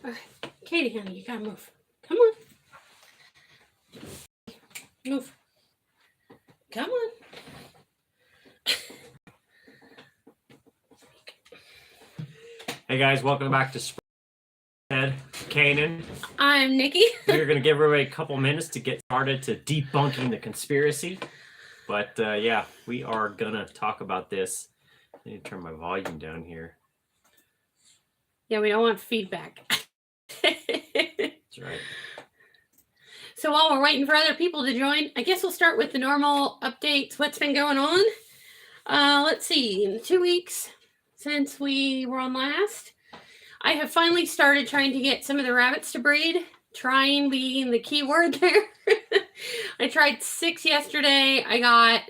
Okay. Katie, honey, you gotta move. Come on. Move. Come on. Hey guys, welcome back to Homestead. Kanan. I'm Nikki. We're going to give everybody a couple minutes to get started to debunking the conspiracy. But yeah, we are going to talk about this. I need to turn my volume down here. Yeah, we don't want feedback. That's right. So while we're waiting for other people to join, I guess we'll start with the normal updates. What's been going on? Let's see. In the 2 weeks since we were on last, I have finally started trying to get some of the rabbits to breed. Trying being the key word there. I tried 6 yesterday. I got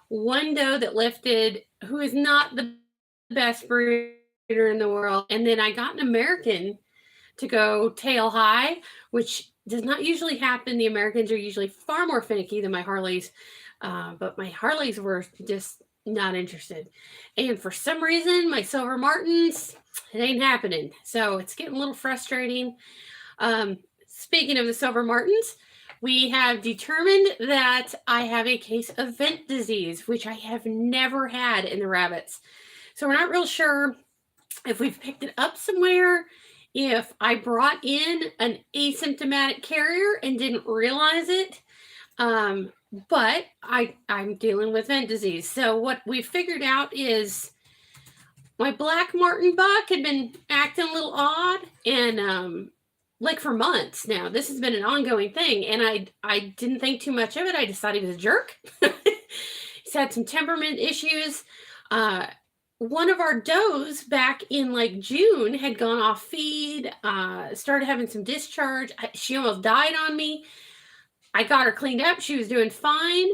one doe that lifted, who is not the best breeder in the world. And then I got an American to go tail high, which does not usually happen. The Americans are usually far more finicky than my Harleys. But my Harleys were just not interested. And for some reason, my Silver Martins, it ain't happening. So it's getting a little frustrating. Speaking of the Silver Martins, we have determined that I have a case of vent disease, which I have never had in the rabbits. So we're not real sure if we've picked it up somewhere, if I brought in an asymptomatic carrier and didn't realize it. But I'm dealing with vent disease. So what we figured out is my black Martin buck had been acting a little odd, and like for months now. This has been an ongoing thing, and I didn't think too much of it. I just thought he was a jerk. He's had some temperament issues. One of our does back in like June had gone off feed, started having some discharge. She almost died on me. I got her cleaned up. She was doing fine.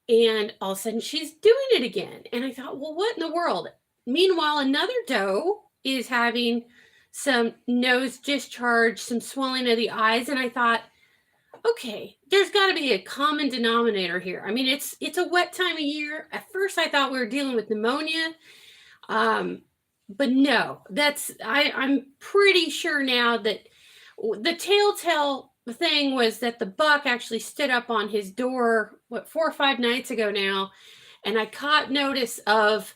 And all of a sudden she's doing it again. And I thought, well, what in the world? Meanwhile, another doe is having some nose discharge, some swelling of the eyes. And I thought, okay, there's got to be a common denominator here. I mean, it's a wet time of year. At first I thought we were dealing with pneumonia. But no, I'm pretty sure now that the telltale thing was that the buck actually stood up on his door, 4 or 5 nights ago now, and I caught notice of,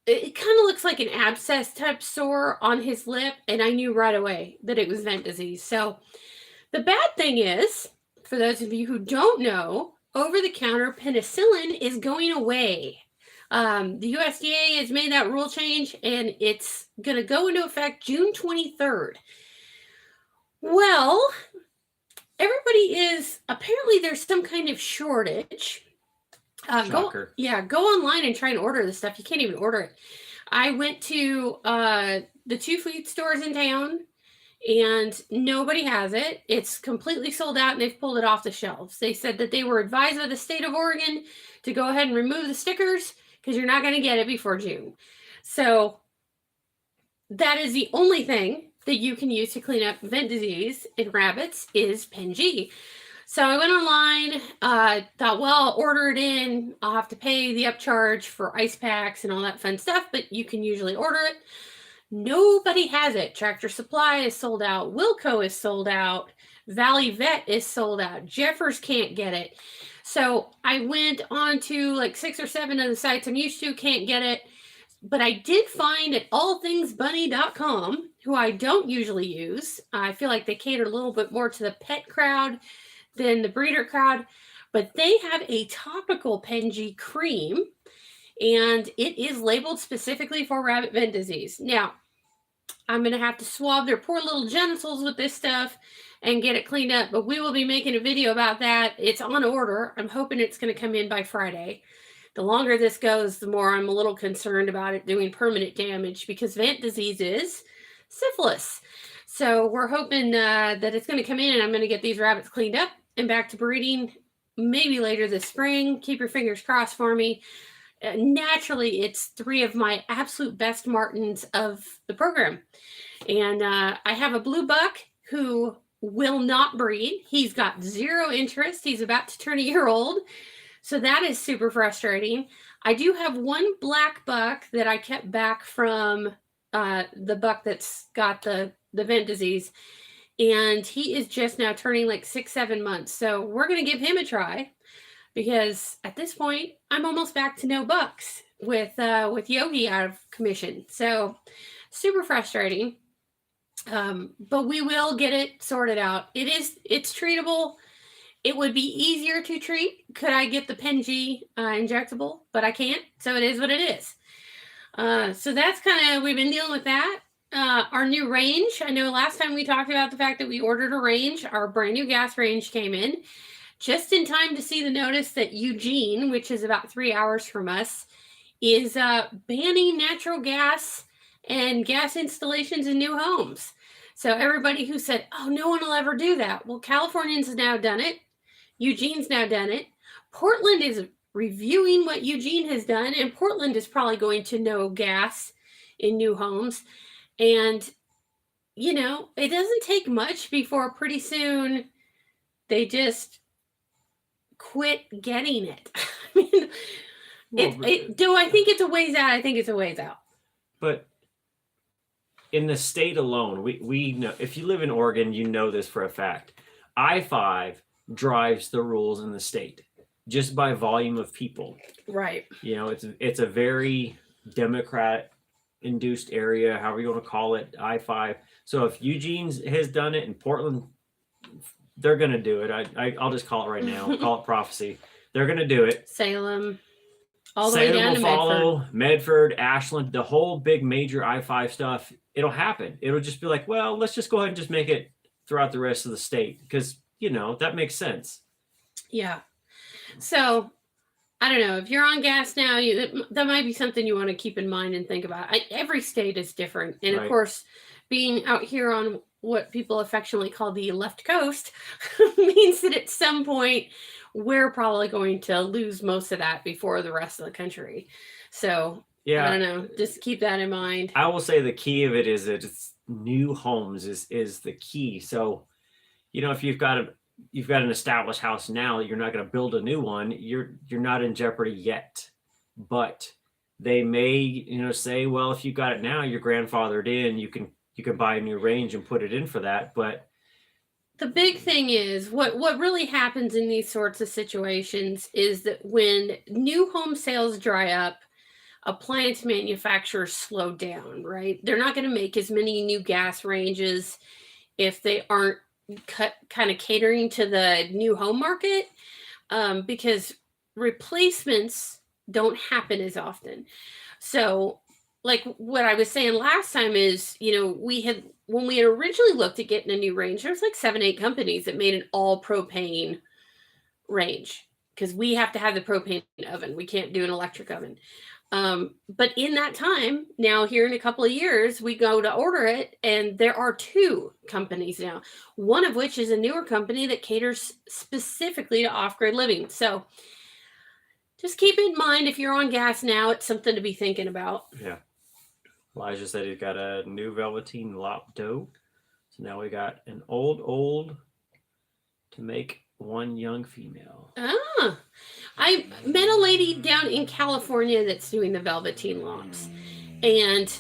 it kind of looks like an abscess type sore on his lip, and I knew right away that it was vent disease. So the bad thing is, for those of you who don't know, over-the-counter penicillin is going away. The USDA has made that rule change, and it's going to go into effect June 23rd. Well, everybody is, apparently there's some kind of shortage. Shocker. Go online and try and order this stuff. You can't even order it. I went to the 2 food stores in town, and nobody has it. It's completely sold out, and they've pulled it off the shelves. They said that they were advised by the state of Oregon to go ahead and remove the stickers because you're not going to get it before June. So that is the only thing that you can use to clean up vent disease in rabbits is Pen-G. So I went online, thought, well, I'll order it in. I'll have to pay the upcharge for ice packs and all that fun stuff, but you can usually order it. Nobody has it. Tractor Supply is sold out. Wilco is sold out. Valley Vet is sold out. Jeffers can't get it. So I went on to like 6 or 7 of the sites I'm used to, can't get it. But I did find at allthingsbunny.com, who I don't usually use. I feel like they cater a little bit more to the pet crowd than the breeder crowd. But they have a topical Pen-G cream, and it is labeled specifically for rabbit vent disease. Now, I'm going to have to swab their poor little genitals with this stuff and get it cleaned up. But we will be making a video about that. It's on order. I'm hoping it's going to come in by Friday. The longer this goes, the more I'm a little concerned about it doing permanent damage, because vent disease is syphilis. So we're hoping that it's going to come in, and I'm going to get these rabbits cleaned up and back to breeding maybe later this spring. Keep your fingers crossed for me. Naturally, it's 3 of my absolute best Martins of the program. And I have a blue buck who will not breed. He's got 0 interest. He's about to turn a year old. So that is super frustrating. I do have one black buck that I kept back from the buck that's got the the vent disease. And he is just now turning like 6-7 months. So we're going to give him a try, because at this point I'm almost back to no bucks with Yogi out of commission. So super frustrating. But we will get it sorted out. It's treatable. It would be easier to treat. Could I get the Pen-G injectable? But I can't. So it is what it is. So that's kind of, we've been dealing with that. Our new range. I know last time we talked about the fact that we ordered a range. Our brand new gas range came in just in time to see the notice that Eugene, which is about 3 hours from us, is banning natural gas and gas installations in new homes. So everybody who said, oh, no one will ever do that. Well, Californians have now done it. Eugene's now done it. Portland is reviewing what Eugene has done, and Portland is probably going to no gas in new homes. And, you know, it doesn't take much before pretty soon they just quit getting it. I mean, do I think it's a ways out? I think it's a ways out. But in the state alone, we know, if you live in Oregon, you know this for a fact. I-5 drives the rules in the state just by volume of people. Right. You know, it's a very Democrat-induced area, however you want to call it, I-5. So if Eugene has done it in Portland, they're going to do it. I'll just call it right now. Call it prophecy. They're going to do it. Salem. All the way down to follow, Medford, Ashland, the whole big major I-5 stuff. It'll happen. It'll just be like, well, let's just go ahead and just make it throughout the rest of the state, because, you know, that makes sense. Yeah. So, I don't know. If you're on gas now, that might be something you want to keep in mind and think about. Every state is different. And, Right. Of course, being out here on what people affectionately call the left coast means that at some point we're probably going to lose most of that before the rest of the country. So, Yeah, I don't know. Just keep that in mind. I will say the key of it is that it's new homes is the key. So, you know, if you've got an established house now, you're not going to build a new one. You're not in jeopardy yet. But they may, you know, say, well, if you got it now, you're grandfathered in. You can buy a new range and put it in for that. But the big thing is what really happens in these sorts of situations is that when new home sales dry up, appliance manufacturers slow down, right? They're not going to make as many new gas ranges if they aren't kind of catering to the new home market, because replacements don't happen as often. So, like what I was saying last time is, you know, when we had originally looked at getting a new range, there was like 7-8 companies that made an all propane range, because we have to have the propane oven. We can't do an electric oven. But in that time, now here in a couple of years, we go to order it, and there are 2 companies now, one of which is a newer company that caters specifically to off-grid living. So just keep in mind, if you're on gas now, it's something to be thinking about. yeah. Elijah said he's got a new Velveteen lop dough. So now we got an old to make one young female. I met a lady down in California that's doing the Velveteen lops, and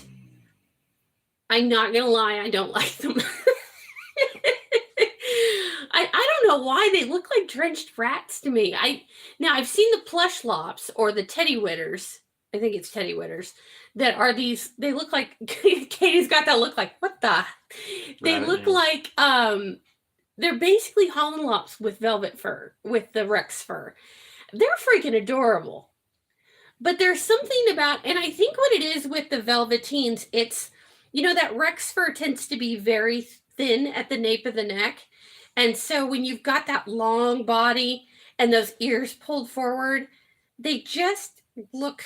I'm not gonna lie, I don't like them. I don't know why they look like drenched rats to me. I've seen the plush lops or the teddy witters. I think it's teddy witters that are these. They look like Katie's got that look like what the? They look like they're basically Holland lops with velvet fur, with the Rex fur. They're freaking adorable. But there's something about, and I think what it is with the Velveteens, it's, you know, that Rex fur tends to be very thin at the nape of the neck. And so when you've got that long body and those ears pulled forward, they just look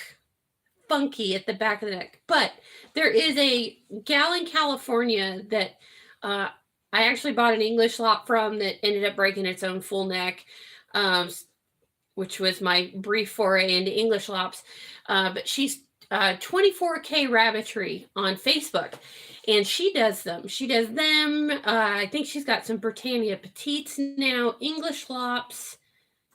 funky at the back of the neck. But there is a gal in California that I actually bought an English lop from that ended up breaking its own full neck, which was my brief foray into English lops. But she's 24K Rabbitry on Facebook, and she does them. I think she's got some Britannia Petites now, English lops,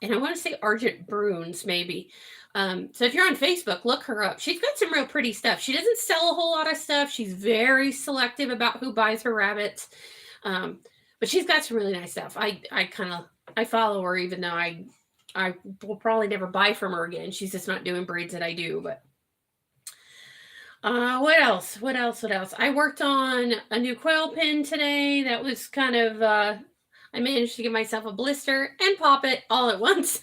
and I want to say Argent Bruins, maybe. So if you're on Facebook, look her up. She's got some real pretty stuff. She doesn't sell a whole lot of stuff. She's very selective about who buys her rabbits. But she's got some really nice stuff. I follow her, even though I will probably never buy from her again. She's just not doing breeds that I do. But what else? I worked on a new quail pen today. That was kind of I managed to give myself a blister and pop it all at once.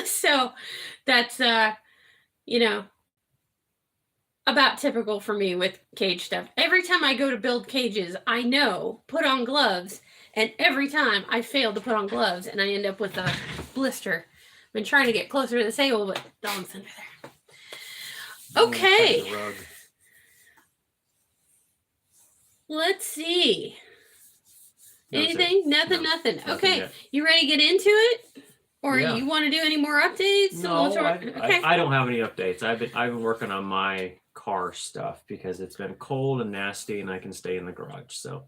So that's about typical for me with cage stuff. Every time I go to build cages, I know put on gloves, and every time I fail to put on gloves and I end up with a blister. I've been trying to get closer to the table, but dog's under there. Okay. Let's see. Anything? Nothing. Okay. Yet. You ready to get into it? Or you want to do any more updates? No, okay. I don't have any updates. I've been working on my car stuff because it's been cold and nasty and I can stay in the garage. So,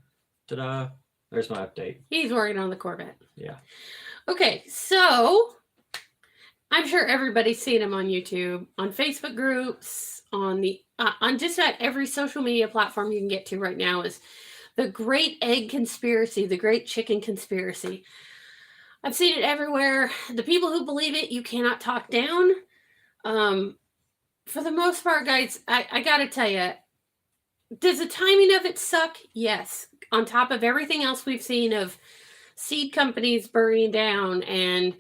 ta-da. There's my update. He's working on the Corvette. Yeah. Okay, so I'm sure everybody's seen him on YouTube, on Facebook groups, on just about every social media platform you can get to right now is the great egg conspiracy, the great chicken conspiracy. I've seen it everywhere. The people who believe it, you cannot talk down. For the most part, guys, I got to tell you, does the timing of it suck? Yes. On top of everything else we've seen of seed companies burning down and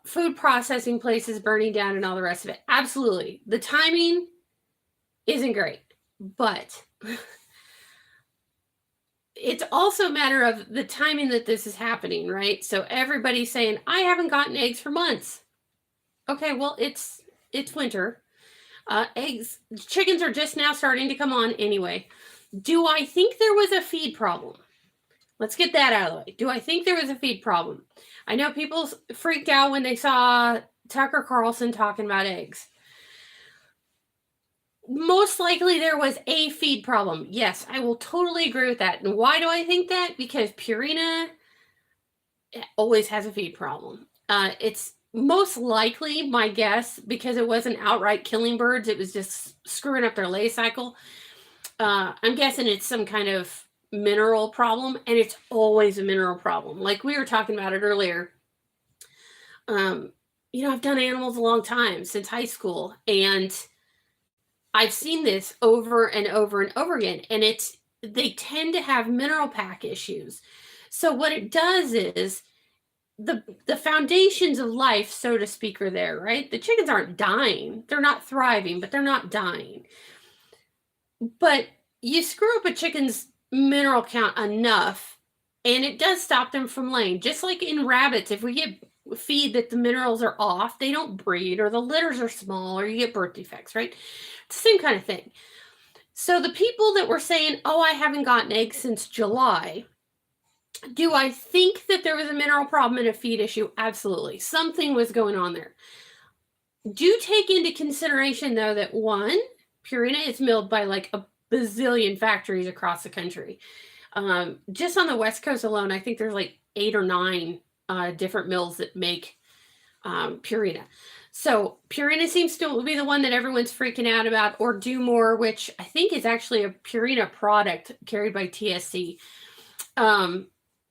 food processing places burning down and all the rest of it. Absolutely. The timing isn't great, but it's also a matter of the timing that this is happening, right? So everybody's saying, I haven't gotten eggs for months. Okay, well, it's winter. Chickens are just now starting to come on anyway. Do I think there was a feed problem? Let's get that out of the way. Do I think there was a feed problem? I know people freaked out when they saw Tucker Carlson talking about eggs. Most likely there was a feed problem. Yes, I will totally agree with that. And why do I think that? Because Purina always has a feed problem. It's most likely, my guess, because it wasn't outright killing birds, it was just screwing up their lay cycle. I'm guessing it's some kind of mineral problem, and it's always a mineral problem. Like we were talking about it earlier. I've done animals a long time, since high school, and I've seen this over and over and over again, and they tend to have mineral pack issues. So what it does is the foundations of life, so to speak, are there, right? The chickens aren't dying. They're not thriving, but they're not dying. But you screw up a chicken's mineral count enough, and it does stop them from laying. Just like in rabbits, if we get feed that the minerals are off, they don't breed, or the litters are small, or you get birth defects, right? It's the same kind of thing. So the people that were saying, oh, I haven't gotten eggs since July, do I think that there was a mineral problem and a feed issue? Absolutely. Something was going on there. Do take into consideration, though, that one, Purina is milled by like a bazillion factories across the country. Just on the West Coast alone, I think there's like 8 or 9 different mills that make Purina. So Purina seems to be the one that everyone's freaking out about, or Do More, which I think is actually a Purina product carried by TSC.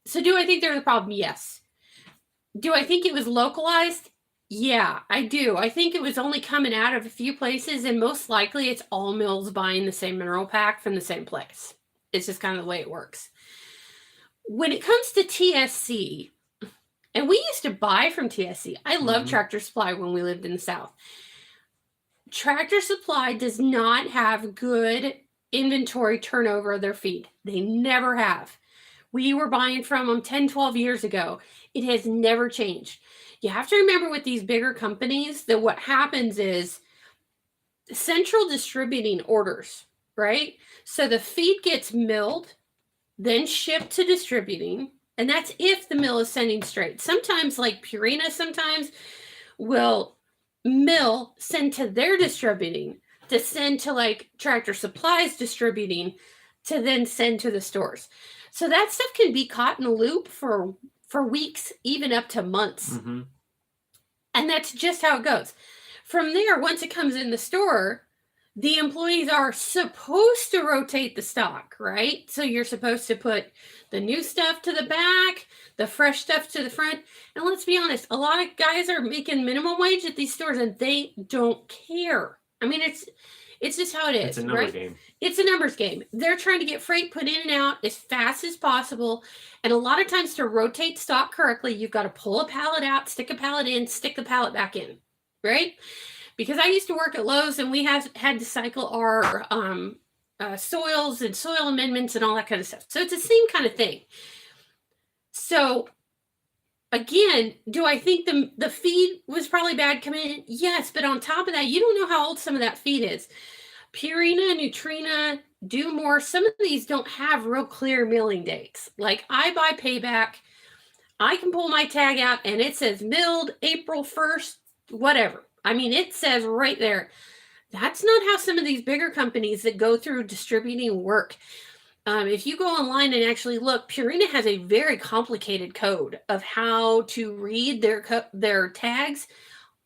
So do I think there's a problem? Yes. Do I think it was localized? Yeah, I do. I think it was only coming out of a few places, and most likely it's all mills buying the same mineral pack from the same place. It's just kind of the way it works. When it comes to TSC, and we used to buy from TSC. I love Tractor Supply when we lived in the South. Tractor Supply does not have good inventory turnover of their feed. They never have. We were buying from them 10, 12 years ago. It has never changed. You have to remember with these bigger companies that what happens is central distributing orders, right? So the feed gets milled, then shipped to distributing, and that's if the mill is sending straight. Sometimes, like Purina, sometimes will mill send to their distributing to send to like Tractor Supply's distributing to then send to the stores. So that stuff can be caught in a loop for for weeks, even up to months. Mm-hmm. And that's just how it goes. From there, once it comes in the store, the employees are supposed to rotate the stock, right? So you're supposed to put the new stuff to the back, the fresh stuff to the front. And let's be honest, a lot of guys are making minimum wage at these stores and they don't care. I mean, it's just how it is, It's a number right? game. It's a numbers game. They're trying to get freight put in and out as fast as possible. And a lot of times to rotate stock correctly, you've got to pull a pallet out, stick a pallet in, stick the pallet back in, right? Because I used to work at Lowe's and we had to cycle our soils and soil amendments and all that kind of stuff. So it's the same kind of thing. So again, do I think the feed was probably bad coming in? Yes, but on top of that, you don't know how old some of that feed is. Purina, Nutrina, Do More, some of these don't have real clear milling dates. Like I buy Payback, I can pull my tag out and it says milled April 1st, whatever. I mean, it says right there. That's not how some of these bigger companies that go through distributing work. If you go online and actually look, Purina has a very complicated code of how to read their tags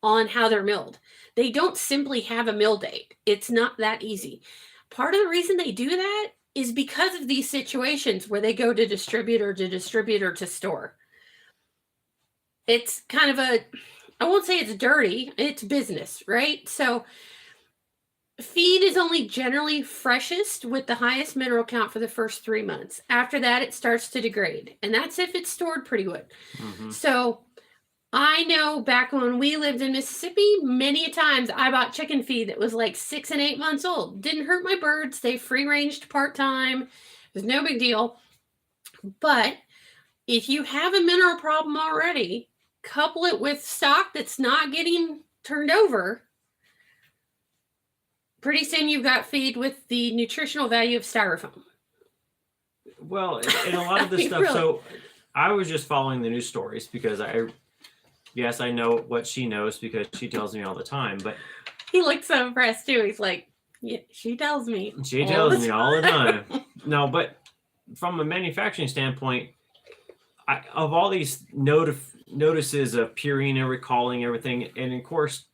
on how they're milled. They don't simply have a mill date. It's not that easy. Part of the reason they do that is because of these situations where they go to distributor to store. It's kind of I won't say it's dirty, it's business, right? So feed is only generally freshest with the highest mineral count for the first 3 months. After that, it starts to degrade. And that's if it's stored pretty good. Mm-hmm. So I know back when we lived in Mississippi, many times I bought chicken feed that was like 6 and 8 months old. Didn't hurt my birds. They free ranged part-time. It was no big deal. But if you have a mineral problem already, couple it with stock that's not getting turned over, pretty soon you've got feed with the nutritional value of styrofoam. Well, and a lot of this stuff. Really. So I was just following the news stories because yes, I know what she knows because she tells me all the time. But he looks so impressed too. He's like, yeah, she tells me. She tells me all the time. No, but from a manufacturing standpoint, of all these notices of Purina recalling everything, and of course,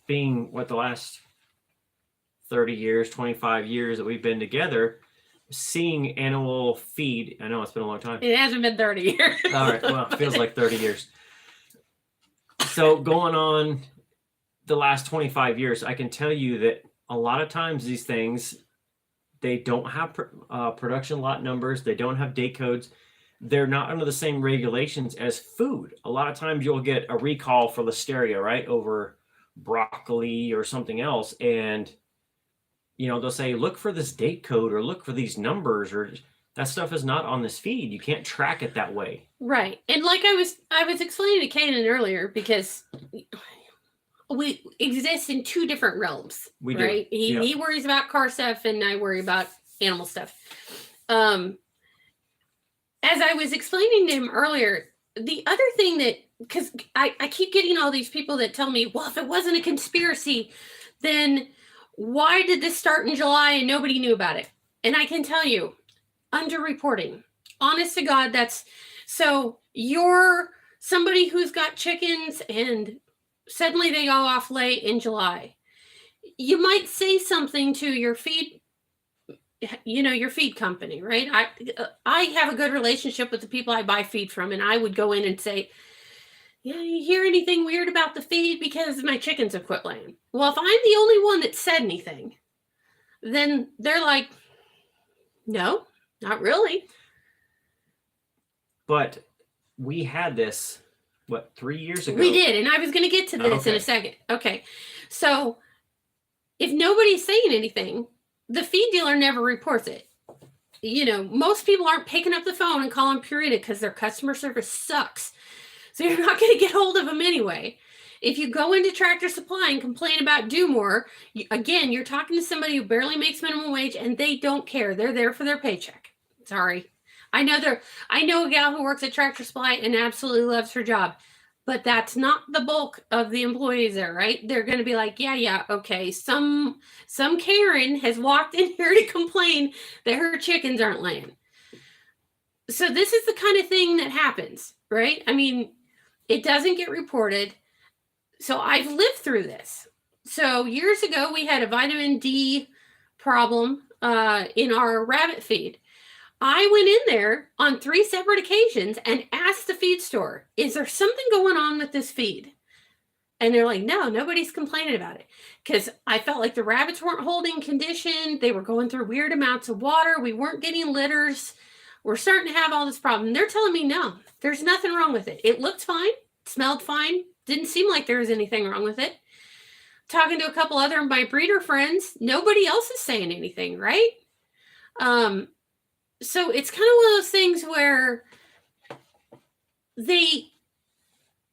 being the last 30 years, 25 years that we've been together, seeing animal feed. I know it's been a long time. It hasn't been 30 years. All right. Well, it feels like 30 years. So going on the last 25 years, I can tell you that a lot of times these things, they don't have production lot numbers. They don't have date codes. They're not under the same regulations as food. A lot of times you'll get a recall for Listeria, right, over broccoli or something else. And, they'll say, look for this date code or look for these numbers, or that stuff is not on this feed. You can't track it that way. Right. And like I was explaining to Kanan earlier, because we exist in two different realms. We right? do. He worries about car stuff and I worry about animal stuff. As I was explaining to him earlier, the other thing that, because I keep getting all these people that tell me, well, if it wasn't a conspiracy, then why did this start in July and nobody knew about it? And I can tell you, underreporting. Honest to God, so you're somebody who's got chickens and suddenly they go off late in July. You might say something to your feed, your feed company, right? I have a good relationship with the people I buy feed from, and I would go in and say, yeah, you hear anything weird about the feed because my chickens have quit laying? Well, if I'm the only one that said anything, then they're like, no, not really. But we had this, 3 years ago? We did, and I was going to get to this in a second. Okay, so if nobody's saying anything, the feed dealer never reports it. Most people aren't picking up the phone and calling Purina because their customer service sucks. So you're not going to get hold of them anyway. If you go into Tractor Supply and complain about Do More, again, you're talking to somebody who barely makes minimum wage and they don't care. They're there for their paycheck. Sorry. I know a gal who works at Tractor Supply and absolutely loves her job, but that's not the bulk of the employees there, right? They're going to be like, yeah, okay. Some Karen has walked in here to complain that her chickens aren't laying. So this is the kind of thing that happens, right? I mean, it doesn't get reported. So I've lived through this. So years ago, we had a vitamin D problem in our rabbit feed. I went in there on 3 separate occasions and asked the feed store, is there something going on with this feed? And they're like, no, nobody's complaining about it. Because I felt like the rabbits weren't holding condition. They were going through weird amounts of water. We weren't getting litters. We're starting to have all this problem. And they're telling me, no, there's nothing wrong with it. It looked fine, smelled fine. Didn't seem like there was anything wrong with it. Talking to a couple other of my breeder friends, nobody else is saying anything, right? So it's kind of one of those things where they,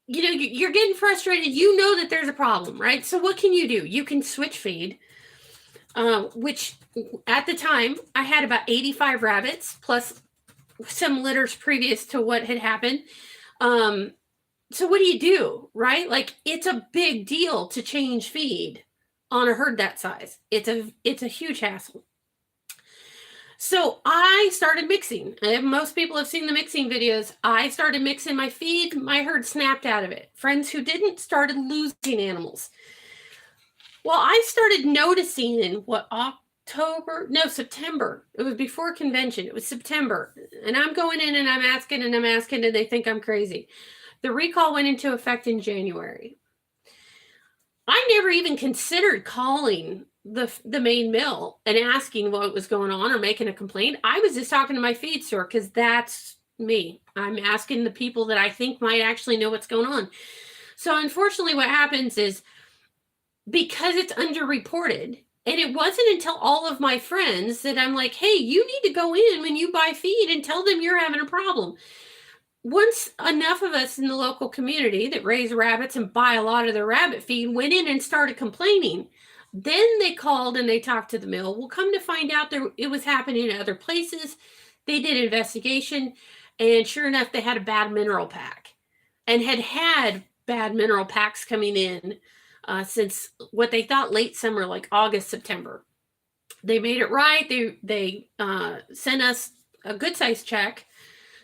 you're getting frustrated. You know that there's a problem, right? So what can you do? You can switch feed, which at the time I had about 85 rabbits plus some litters previous to what had happened. So what do, right? Like, it's a big deal to change feed on a herd that size. It's a huge hassle. So I started mixing. Most people have seen the mixing videos. I started mixing my feed. My herd snapped out of it. Friends who didn't started losing animals. Well, I started noticing in September. It was before convention. It was September. And I'm going in and I'm asking and they think I'm crazy. The recall went into effect in January. I never even considered calling the main mill and asking what was going on or making a complaint. I was just talking to my feed store because that's me. I'm asking the people that I think might actually know what's going on. So unfortunately, what happens is, because it's underreported, and it wasn't until all of my friends that I'm like, hey, you need to go in when you buy feed and tell them you're having a problem. Once enough of us in the local community that raise rabbits and buy a lot of their rabbit feed went in and started complaining, then they called and they talked to the mill. We'll come to find out it was happening in other places. They did an investigation, and sure enough, they had a bad mineral pack and had bad mineral packs coming in since what they thought late summer, like August, September. They made it right. They sent us a good size check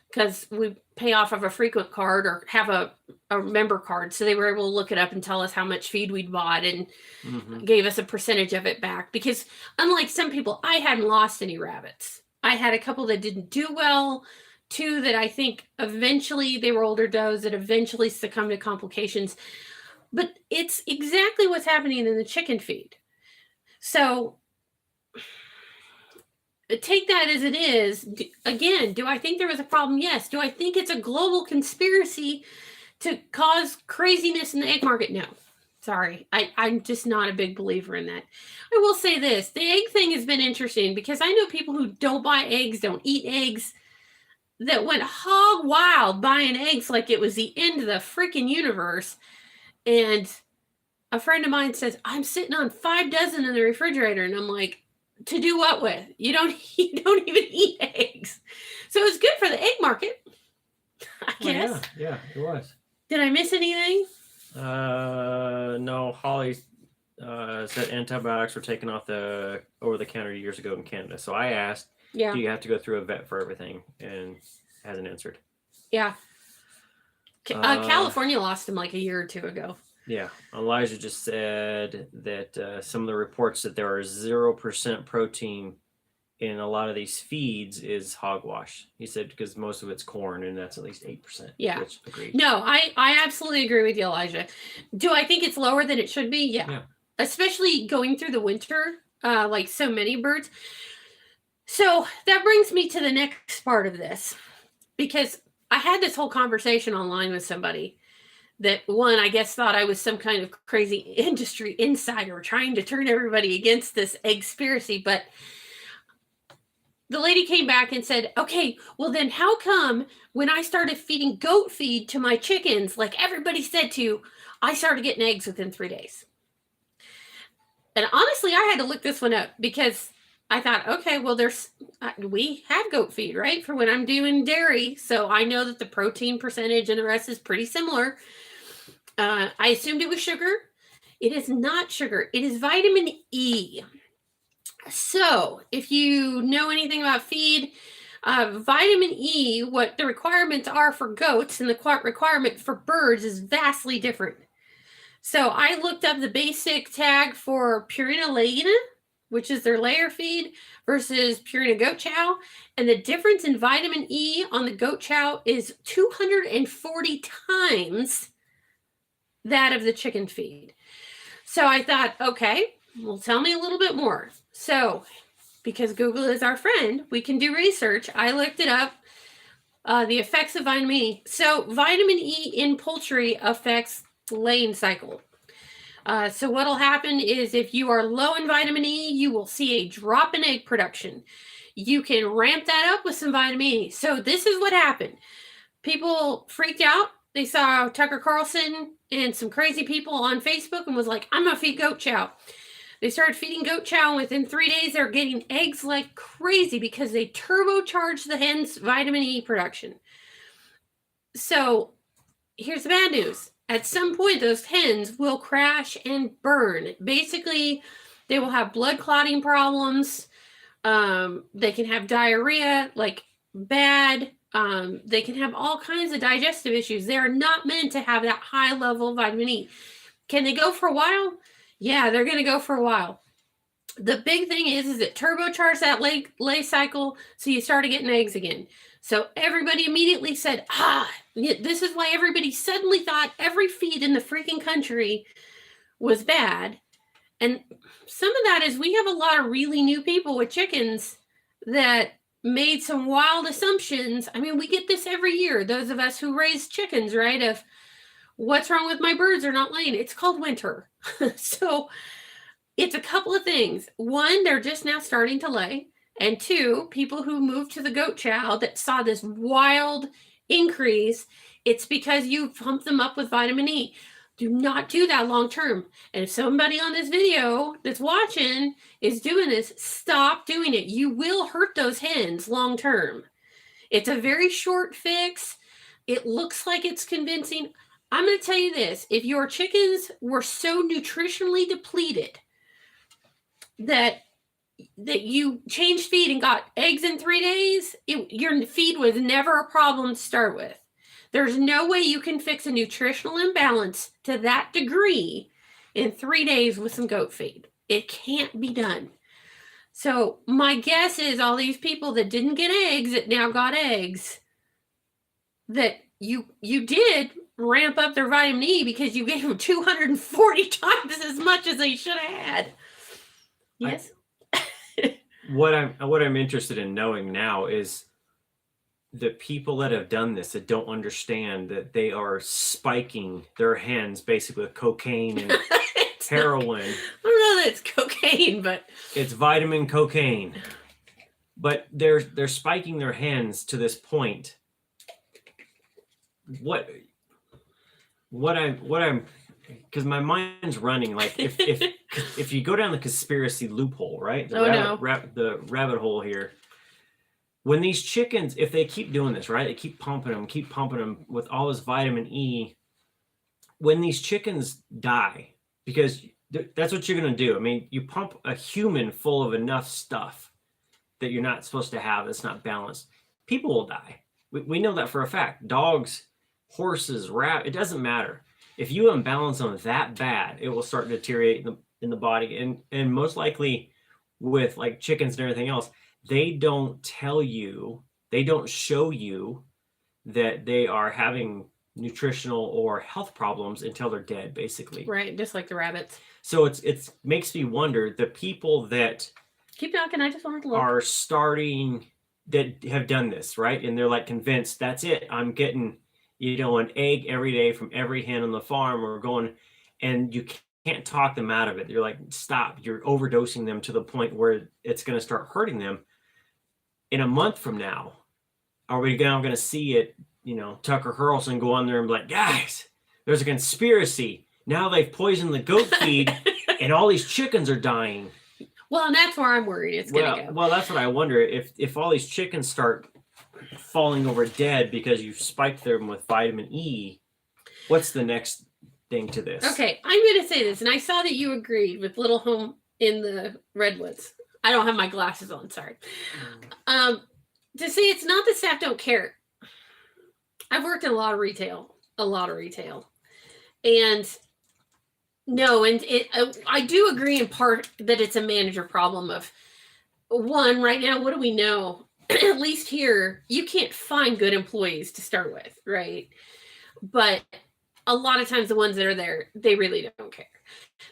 because we pay off of a frequent card or have a member card. So they were able to look it up and tell us how much feed we'd bought and gave us a percentage of it back. Because unlike some people, I hadn't lost any rabbits. I had a couple that didn't do well, 2 that I think eventually, they were older does that eventually succumbed to complications. But it's exactly what's happening in the chicken feed. So take that as it is. Again, do I think there was a problem? Yes. Do I think it's a global conspiracy to cause craziness in the egg market? No. Sorry. I'm just not a big believer in that. I will say this. The egg thing has been interesting because I know people who don't buy eggs, don't eat eggs, that went hog wild buying eggs like it was the end of the freaking universe. And a friend of mine says, I'm sitting on 5 dozen in the refrigerator. And I'm like, to do what with? You don't even eat eggs. So it's good for the egg market, I guess. Yeah, it was. Did I miss anything? No, Holly said antibiotics were taken off the over-the-counter years ago in Canada. So I asked, Yeah. do you have to go through a vet for everything? And hasn't answered. Yeah. California lost him like a year or 2 ago. Yeah. Elijah just said that some of the reports that there are 0% protein in a lot of these feeds is hogwash. He said because most of it's corn, and that's at least 8%. Yeah. Which agreed. No, I absolutely agree with you, Elijah. Do I think it's lower than it should be? Yeah. Especially going through the winter, like so many birds. So that brings me to the next part of this, because I had this whole conversation online with somebody that, one, I guess thought I was some kind of crazy industry insider trying to turn everybody against this eggspiracy. But the lady came back and said, okay, well then how come when I started feeding goat feed to my chickens, like everybody said to, I started getting eggs within 3 days? And honestly, I had to look this one up because I thought, okay, well, we have goat feed, right? For when I'm doing dairy. So I know that the protein percentage and the rest is pretty similar. I assumed it was sugar. It is not sugar. It is vitamin E. So if you know anything about feed, Vitamin E, what the requirements are for goats and the requirement for birds is vastly different. So I looked up the basic tag for Purina Latina, which is their layer feed, versus Purina Goat Chow. And the difference in vitamin E on the Goat Chow is 240 times that of the chicken feed. So I thought, okay, well, tell me a little bit more. So because Google is our friend, we can do research. I looked it up, the effects of vitamin E. So vitamin E in poultry affects laying cycle. So what'll happen is if you are low in vitamin E, you will see a drop in egg production. You can ramp that up with some vitamin E. So this is what happened. People freaked out. They saw Tucker Carlson and some crazy people on Facebook and was like, I'm going to feed goat chow. They started feeding goat chow, and within 3 days, they're getting eggs like crazy because they turbocharged the hens' vitamin E production. So here's the bad news. At some point, those hens will crash and burn. Basically, they will have blood clotting problems. They can have diarrhea, like bad. They can have all kinds of digestive issues. They are not meant to have that high level of vitamin E. Can they go for a while? Yeah, they're going to go for a while. The big thing is it turbocharged that lay cycle, so you started getting eggs again. So everybody immediately said, this is why everybody suddenly thought every feed in the freaking country was bad. And some of that is we have a lot of really new people with chickens that made some wild assumptions. I mean, we get this every year, those of us who raise chickens, right? Of what's wrong with my birds? They're not laying. It's called winter. So it's a couple of things. One, they're just now starting to lay. And two, people who moved to the goat chow that saw this wild increase, it's because you pumped them up with vitamin E. Do not do that long term. And if somebody on this video that's watching is doing this, stop doing it. You will hurt those hens long term. It's a very short fix. It looks like it's convincing. I'm going to tell you this. If your chickens were so nutritionally depleted that you changed feed and got eggs in 3 days, your feed was never a problem to start with. There's no way you can fix a nutritional imbalance to that degree in 3 days with some goat feed. It can't be done. So my guess is all these people that didn't get eggs that now got eggs, that you did ramp up their vitamin E because you gave them 240 times as much as they should have had. Yes. What I'm interested in knowing now is the people that have done this that don't understand that they are spiking their hens basically with cocaine and heroin. I don't know that it's cocaine, but it's vitamin cocaine. But they're spiking their hens to this point. What I'm because my mind's running like if you go down the conspiracy loophole, right? The rabbit hole here. When these chickens, if they keep doing this, right? They keep pumping them with all this vitamin E. When these chickens die, because that's what you're going to do. I mean, you pump a human full of enough stuff that you're not supposed to have that's not balanced. People will die. We know that for a fact. Dogs, horses, it doesn't matter. If you imbalance them that bad, it will start deteriorating in the body. And most likely with like chickens and everything else, they don't tell you, they don't show you that they are having nutritional or health problems until they're dead, basically. Right, just like the rabbits. So it makes me wonder, the people that keep talking, I just wanted to look. Are starting, that have done this, right? And they're like convinced, that's it, I'm getting an egg every day from every hen on the farm, or going, and you can't talk them out of it. You're like, stop, you're overdosing them to the point where it's going to start hurting them. In a month from now, are we now going to see it, Tucker Carlson go on there and be like, guys, there's a conspiracy. Now they've poisoned the goat feed and all these chickens are dying. Well, and that's where I'm worried it's going to go. Well, that's what I wonder. If all these chickens start falling over dead because you spiked them with vitamin E, what's the next thing to this? Okay, I'm going to say this, and I saw that you agreed with Little Home in the Redwoods. I don't have my glasses on, sorry. to say it's not that staff don't care. I've worked in a lot of retail, and no, and I do agree in part that it's a manager problem of one right now. What do we know? At least here, you can't find good employees to start with, right? But a lot of times the ones that are there, they really don't care.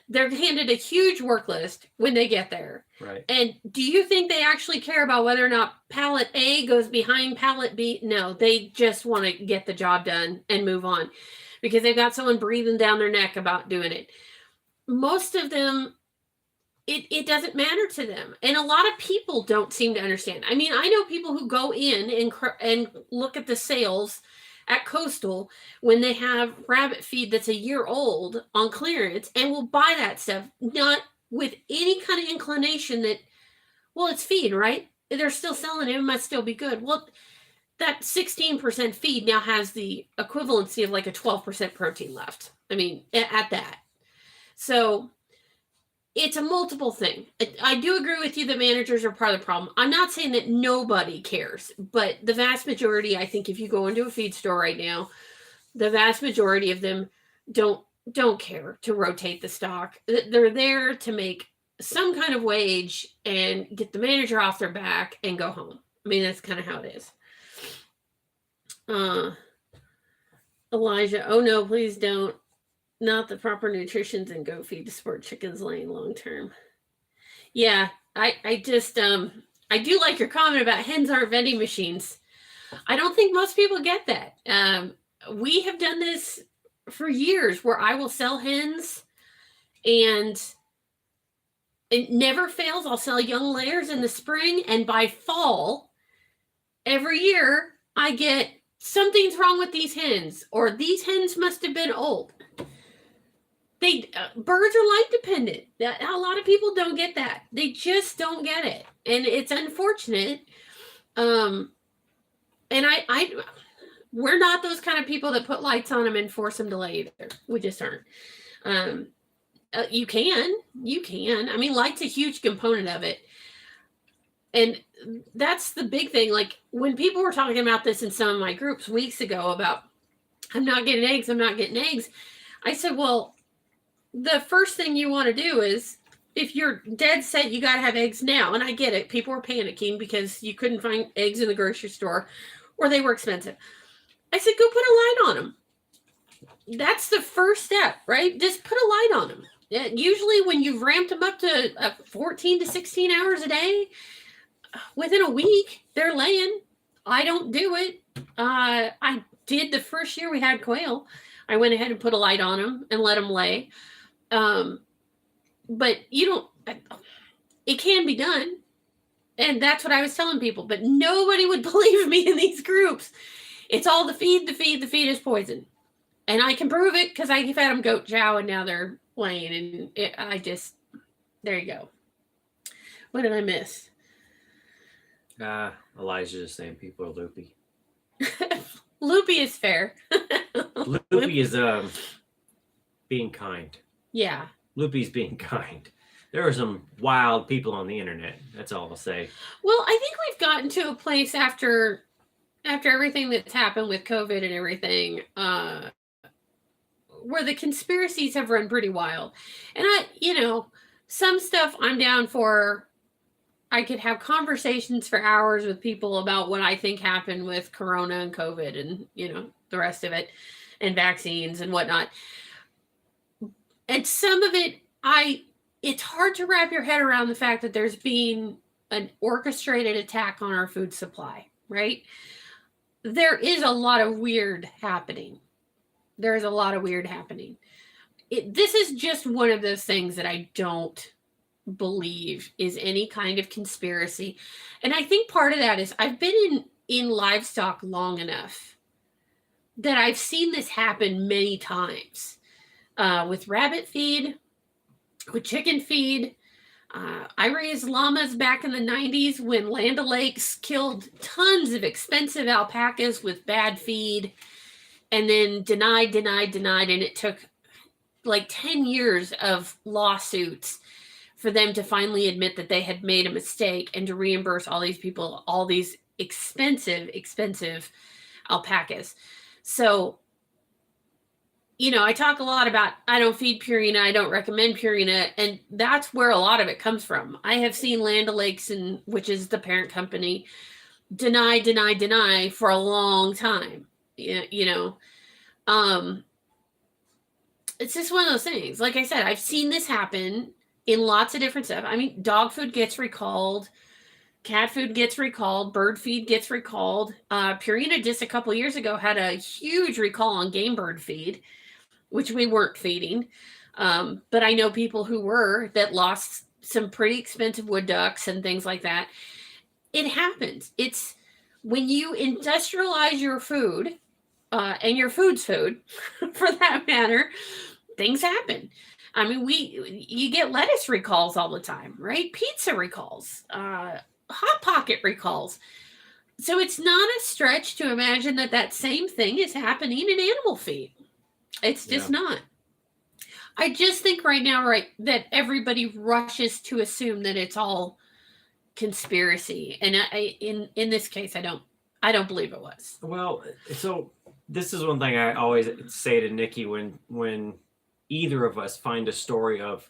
They're handed a huge work list when they get there. Right. And do you think they actually care about whether or not pallet A goes behind pallet B? No, they just want to get the job done and move on because they've got someone breathing down their neck about doing it. Most of them, it doesn't matter to them. And a lot of people don't seem to understand. I mean, I know people who go in and look at the sales at Coastal when they have rabbit feed that's a year old on clearance and will buy that stuff, not with any kind of inclination that, well, it's feed, right? They're still selling it. It must still be good. Well, that 16% feed now has the equivalency of like a 12% protein left. I mean, at that. So it's a multiple thing. I do agree with you that managers are part of the problem. I'm not saying that nobody cares, but the vast majority, I think if you go into a feed store right now, the vast majority of them don't care to rotate the stock. They're there to make some kind of wage and get the manager off their back and go home. I mean, that's kind of how it is. Elijah, oh no, please don't. Not the proper nutrition's and go feed to support chickens laying long term. Yeah, I just I do like your comment about hens aren't vending machines. I don't think most people get that. We have done this for years where I will sell hens and it never fails. I'll sell young layers in the spring, and by fall, every year I get something's wrong with these hens, or these hens must have been old. Birds are light dependent. A lot of people don't get that. They just don't get it, and it's unfortunate. And we're not those kind of people that put lights on them and force them to lay either. We just aren't. You can. I mean, light's a huge component of it, and that's the big thing. Like when people were talking about this in some of my groups weeks ago about I'm not getting eggs. I said, well, the first thing you want to do is if you're dead set, you got to have eggs now. And I get it. People were panicking because you couldn't find eggs in the grocery store or they were expensive. I said, go put a light on them. That's the first step, right? Just put a light on them. Usually when you've ramped them up to 14 to 16 hours a day, within a week, they're laying. I don't do it. I did the first year we had quail. I went ahead and put a light on them and let them lay. But it can be done. And that's what I was telling people, but nobody would believe me in these groups. It's all the feed is poison. And I can prove it because I fed them goat chow and now they're laying. And there you go. What did I miss? Elijah is saying people are loopy. Loopy is fair. Loopy is being kind. Yeah. Loopy's being kind. There are some wild people on the internet. That's all I'll say. Well, I think we've gotten to a place after everything that's happened with COVID and everything, where the conspiracies have run pretty wild. And some stuff I'm down for. I could have conversations for hours with people about what I think happened with Corona and COVID and, the rest of it and vaccines and whatnot. And some of it, it's hard to wrap your head around the fact that there's been an orchestrated attack on our food supply, right? There is a lot of weird happening. This is just one of those things that I don't believe is any kind of conspiracy. And I think part of that is I've been in livestock long enough that I've seen this happen many times. With rabbit feed, with chicken feed. I raised llamas back in the 90s when Land O'Lakes killed tons of expensive alpacas with bad feed and then denied. And it took like 10 years of lawsuits for them to finally admit that they had made a mistake and to reimburse all these people, all these expensive alpacas. So, I talk a lot about I don't feed Purina, I don't recommend Purina, and that's where a lot of it comes from. I have seen Land O'Lakes, which is the parent company, deny for a long time. It's just one of those things. Like I said, I've seen this happen in lots of different stuff. I mean, dog food gets recalled, cat food gets recalled, bird feed gets recalled. Purina just a couple years ago had a huge recall on game bird feed, which we weren't feeding. But I know people who were that lost some pretty expensive wood ducks and things like that. It happens. It's when you industrialize your food, and your food's food, for that matter, things happen. I mean, you get lettuce recalls all the time, right? Pizza recalls, Hot Pocket recalls. So it's not a stretch to imagine that same thing is happening in animal feed. It's just not. I just think right now, that everybody rushes to assume that it's all conspiracy, and in this case, I don't believe it was. Well, so this is one thing I always say to Nikki when either of us find a story of,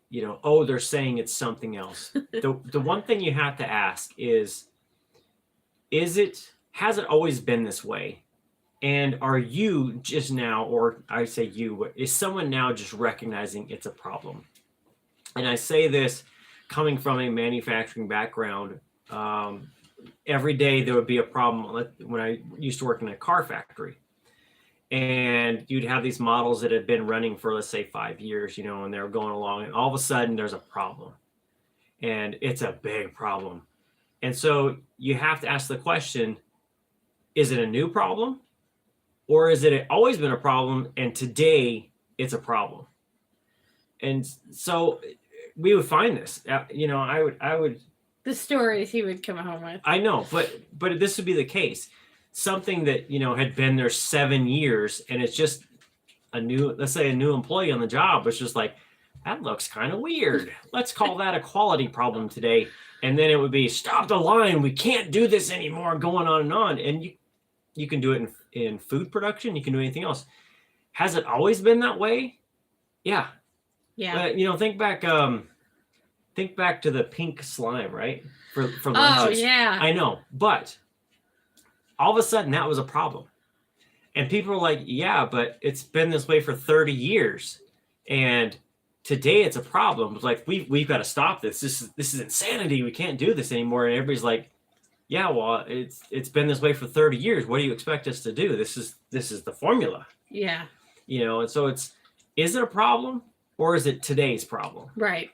they're saying it's something else. The one thing you have to ask has it always been this way? And are you just now, or I say you, but is someone now just recognizing it's a problem? And I say this coming from a manufacturing background. Every day there would be a problem when I used to work in a car factory. And you'd have these models that had been running for, let's say, 5 years, and they were going along, and all of a sudden there's a problem. And it's a big problem. And so you have to ask the question, is it a new problem? Or is it always been a problem and today it's a problem? And so we would find this, I would. The stories he would come home with. I know, but this would be the case. Something that, had been there 7 years and it's just let's say a new employee on the job was just like, that looks kind of weird. Let's call that a quality problem today. And then it would be, stop the line. We can't do this anymore, going on and on. And you can do it in food production. You can do anything else. Has it always been that way? Yeah. Yeah. Think back to the pink slime, right? For lunches. Oh, yeah. I know. But all of a sudden that was a problem. And people are like, yeah, but it's been this way for 30 years. And today it's a problem. It's like, we've got to stop this. This is insanity. We can't do this anymore. And everybody's like, yeah, well, it's been this way for 30 years. What do you expect us to do? This is the formula. Yeah. And so is it a problem or is it today's problem? Right.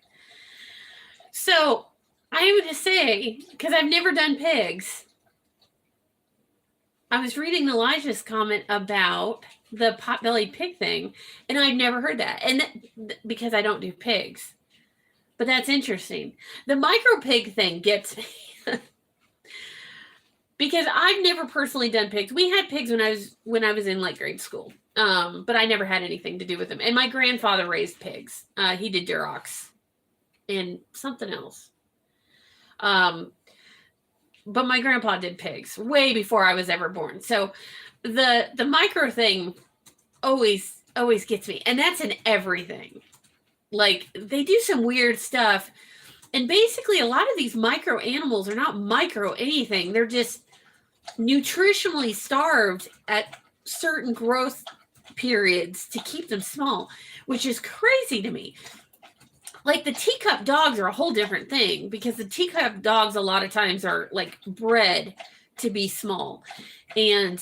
So I would say, because I've never done pigs, I was reading Elijah's comment about the pot-bellied pig thing, and I'd never heard that. And because I don't do pigs. But that's interesting. The micro pig thing gets me. Because I've never personally done pigs. We had pigs when I was in like grade school. But I never had anything to do with them. And my grandfather raised pigs. He did Durocs and something else. But my grandpa did pigs way before I was ever born. So the micro thing always gets me. And that's in everything. Like, they do some weird stuff. And basically, a lot of these micro animals are not micro anything. They're just nutritionally starved at certain growth periods to keep them small, which is crazy to me. Like, the teacup dogs are a whole different thing, because the teacup dogs a lot of times are like bred to be small. And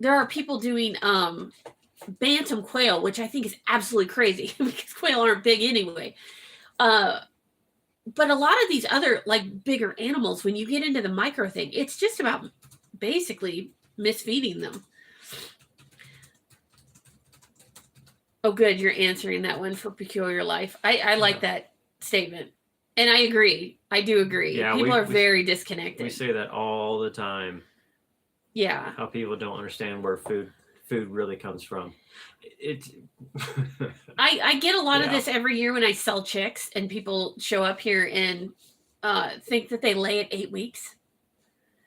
there are people doing bantam quail, which I think is absolutely crazy because quail aren't big anyway. But a lot of these other like bigger animals, when you get into the micro thing, it's just about basically misfeeding them. Oh, good. You're answering that one for Peculiar Life. I like that statement. And I agree. I do agree. Yeah, people are very disconnected. We say that all the time. Yeah. How people don't understand where food really comes from. I get a lot of this every year when I sell chicks and people show up here and think that they lay at 8 weeks.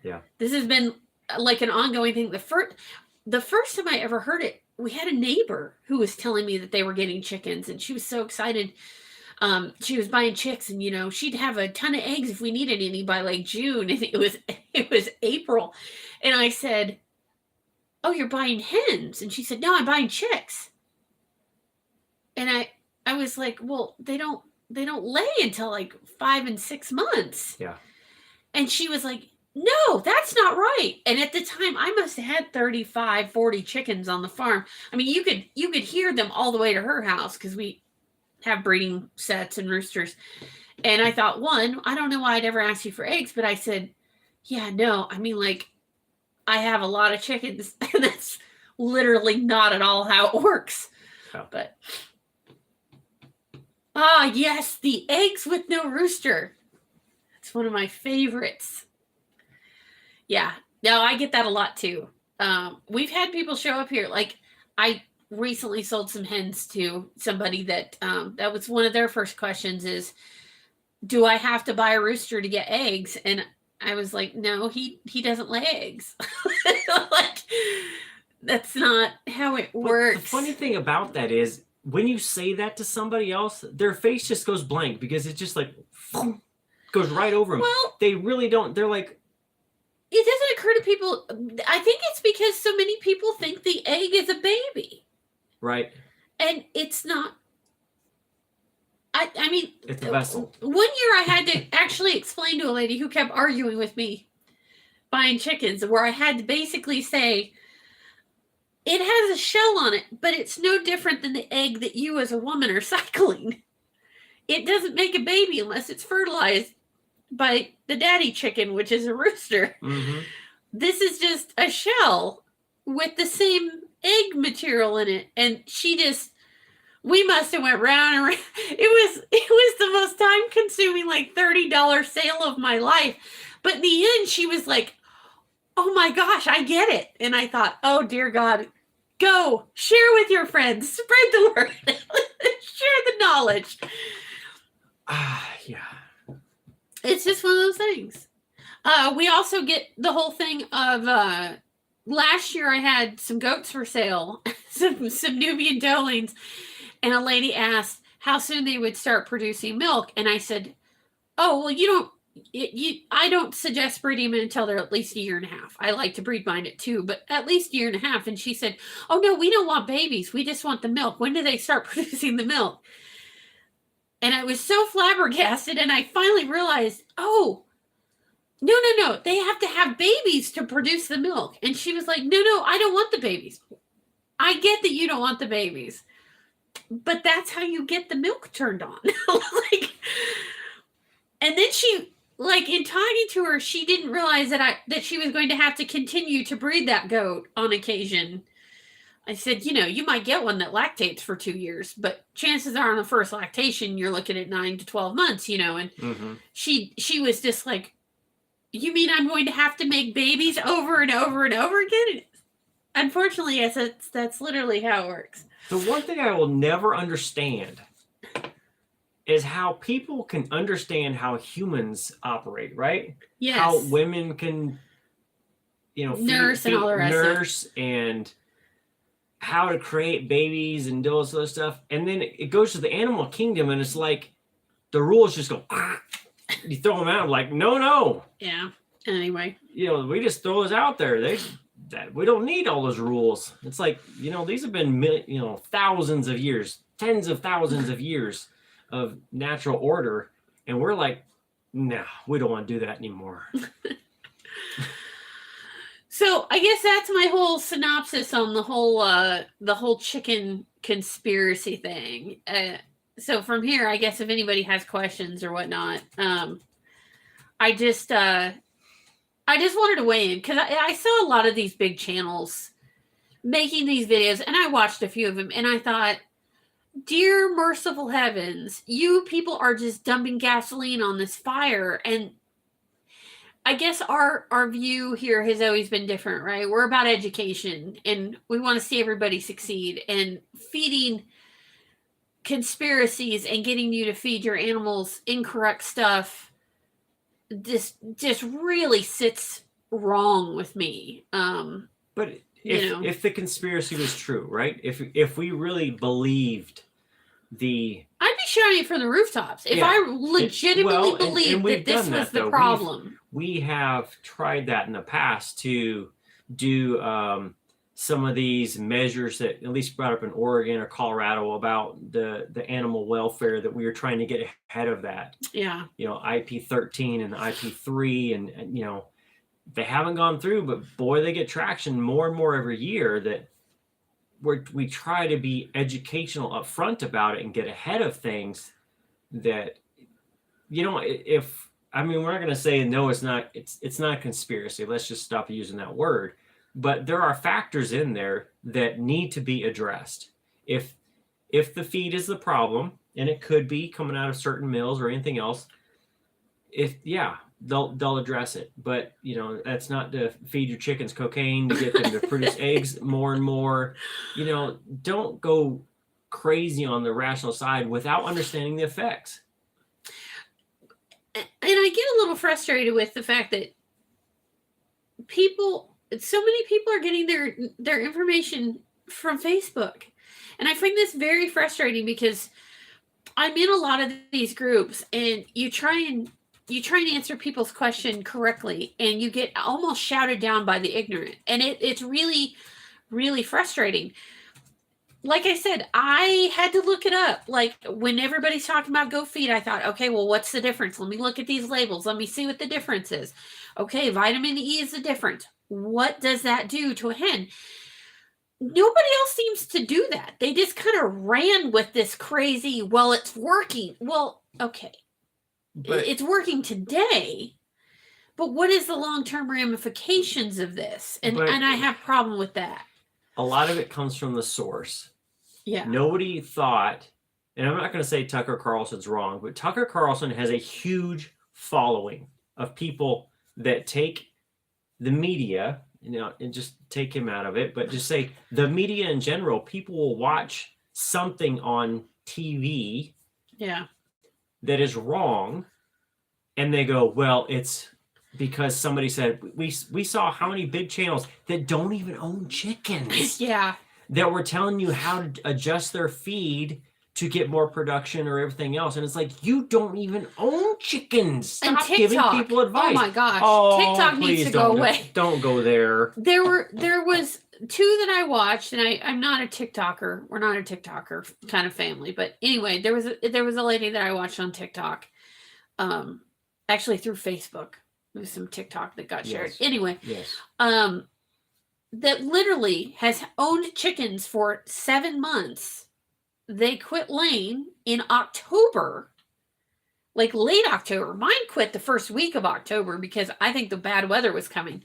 Yeah. This has been like an ongoing thing. The first time I ever heard it, we had a neighbor who was telling me that they were getting chickens, and she was so excited. She was buying chicks, and she'd have a ton of eggs if we needed any by like June, and it was April, and I said, "Oh, you're buying hens?" And she said, "No, I'm buying chicks." And I was like, "Well, they don't lay until like 5 and 6 months." Yeah. And she was like, "No, that's not right." And at the time, I must have had 35, 40 chickens on the farm. I mean, you could hear them all the way to her house because we have breeding sets and roosters. And I thought, one, I don't know why I'd ever ask you for eggs, but I said, yeah, no, I mean, like, I have a lot of chickens, and that's literally not at all how it works. Oh. But, yes, the eggs with no rooster. It's one of my favorites. Yeah, no, I get that a lot too. We've had people show up here. Like, I recently sold some hens to somebody that that was one of their first questions is, do I have to buy a rooster to get eggs? And I was like, no, he doesn't lay eggs. Like, that's not how it works. The funny thing about that is when you say that to somebody else, their face just goes blank because it's just like goes right over them. Well, they really don't. They're like, it doesn't occur to people. I think it's because so many people think the egg is a baby. Right. And it's not. I mean, it's a vessel. One year I had to actually explain to a lady who kept arguing with me buying chickens, where I had to basically say, it has a shell on it, but it's no different than the egg that you as a woman are cycling. It doesn't make a baby unless it's fertilized by the daddy chicken, which is a rooster. Mm-hmm. This is just a shell with the same egg material in it. And we must have went round and round. It was the most time consuming, like, $30 sale of my life. But in the end, she was like, oh my gosh, I get it. And I thought, oh dear God, go share with your friends, spread the word, share the knowledge. Yeah. It's just one of those things. We also get the whole thing of last year I had some goats for sale, some Nubian Dolings, and a lady asked how soon they would start producing milk, and I said, "Oh, well, I don't suggest breeding them until they're at least a year and a half. I like to breed mine at 2, but at least a year and a half." And she said, "Oh no, we don't want babies. We just want the milk. When do they start producing the milk?" And I was so flabbergasted, and I finally realized, oh, no, they have to have babies to produce the milk. And she was like, no, I don't want the babies. I get that you don't want the babies, but that's how you get the milk turned on. And then she, like, in talking to her, she didn't realize that she was going to have to continue to breed that goat on occasion. I said, you might get one that lactates for 2 years, but chances are on the first lactation, you're looking at 9 to 12 months, and mm-hmm. she was just like, you mean I'm going to have to make babies over and over and over again? Unfortunately, yes, that's literally how it works. The one thing I will never understand is how people can understand how humans operate, right? Yes. How women can, nurse and all the rest nurse and how to create babies and do all this other stuff. And then it goes to the animal kingdom, and it's like the rules just go, you throw them out, like, no. Yeah. Anyway. We just throw those out there. We don't need all those rules. It's like, these have been, thousands of years, tens of thousands of years of natural order. And we're like, no, we don't want to do that anymore. So I guess that's my whole synopsis on the whole chicken conspiracy thing. So from here, I guess if anybody has questions or whatnot, I just wanted to weigh in because I saw a lot of these big channels making these videos, and I watched a few of them, and I thought, dear merciful heavens, you people are just dumping gasoline on this fire. And I guess our view here has always been different, right? We're about education, and we want to see everybody succeed, and feeding conspiracies and getting you to feed your animals incorrect stuff just really sits wrong with me. But You know. if the conspiracy was true, right? If we really believed I'd be shouting it from the rooftops if Yeah. I legitimately believed we've that this done was that, the though. problem. We have tried that in the past to do some of these measures that at least brought up in Oregon or Colorado about the animal welfare, that we were trying to get ahead of that. Yeah. You know, IP13 and IP3, and you know, they haven't gone through, but boy, they get traction more and more every year. That we try to be educational up front about it and get ahead of things. That, you know, if I mean, we're not going to say no, it's not a conspiracy. Let's just stop using that word. But there are factors in there that need to be addressed. If the feed is the problem, and it could be coming out of certain mills or anything else, they'll address it. But you know, that's not to feed your chickens cocaine to get them to produce eggs more and more. You know, don't go crazy on the rational side without understanding the effects. And I get a little frustrated with the fact that so many people are getting their information from Facebook. And I find this very frustrating because I'm in a lot of these groups, and you try and answer people's question correctly, and you get almost shouted down by the ignorant. And it's really, really frustrating. Like I said, I had to look it up. Like, when everybody's talking about Go Feed, I thought, okay, well, what's the difference? Let me look at these labels. Let me see what the difference is. Okay, vitamin E is the difference. What does that do to a hen? Nobody else seems to do that. They just kind of ran with this crazy, well, it's working. Well, okay, But it's working today, but what is the long-term ramifications of this? And I have a problem with that. A lot of it comes from the source. Yeah. Nobody thought, and I'm not going to say Tucker Carlson's wrong, but Tucker Carlson has a huge following of people that take the media, you know, and just take him out of it, but just say the media in general. People will watch something on TV that is wrong, and they go, well, it's because somebody said. We saw how many big channels that don't even own chickens that were telling you how to adjust their feed to get more production or everything else. And it's like, you don't even own chickens. Stop giving people advice. Oh my gosh. TikTok needs to go away. Don't go there. There was two that I watched, and I'm not a TikToker. We're not a TikToker kind of family. But anyway, there was a lady that I watched on TikTok. Actually through Facebook. There was some TikTok that got shared. Anyway. Yes. That literally has owned chickens for 7 months. They quit laying in October, like late October. Mine quit the first week of October because I think the bad weather was coming.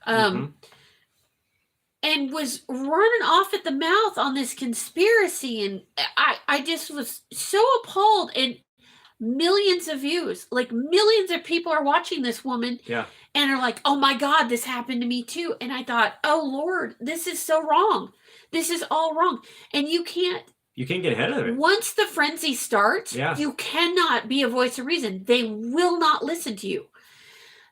And was running off at the mouth on this conspiracy. And I just was so appalled. And millions of views, like millions of people are watching this woman. Yeah. And are like, oh my God, this happened to me too. And I thought, oh Lord, this is so wrong. This is all wrong. And you can't get ahead of it. Once the frenzy starts, you cannot be a voice of reason. They will not listen to you.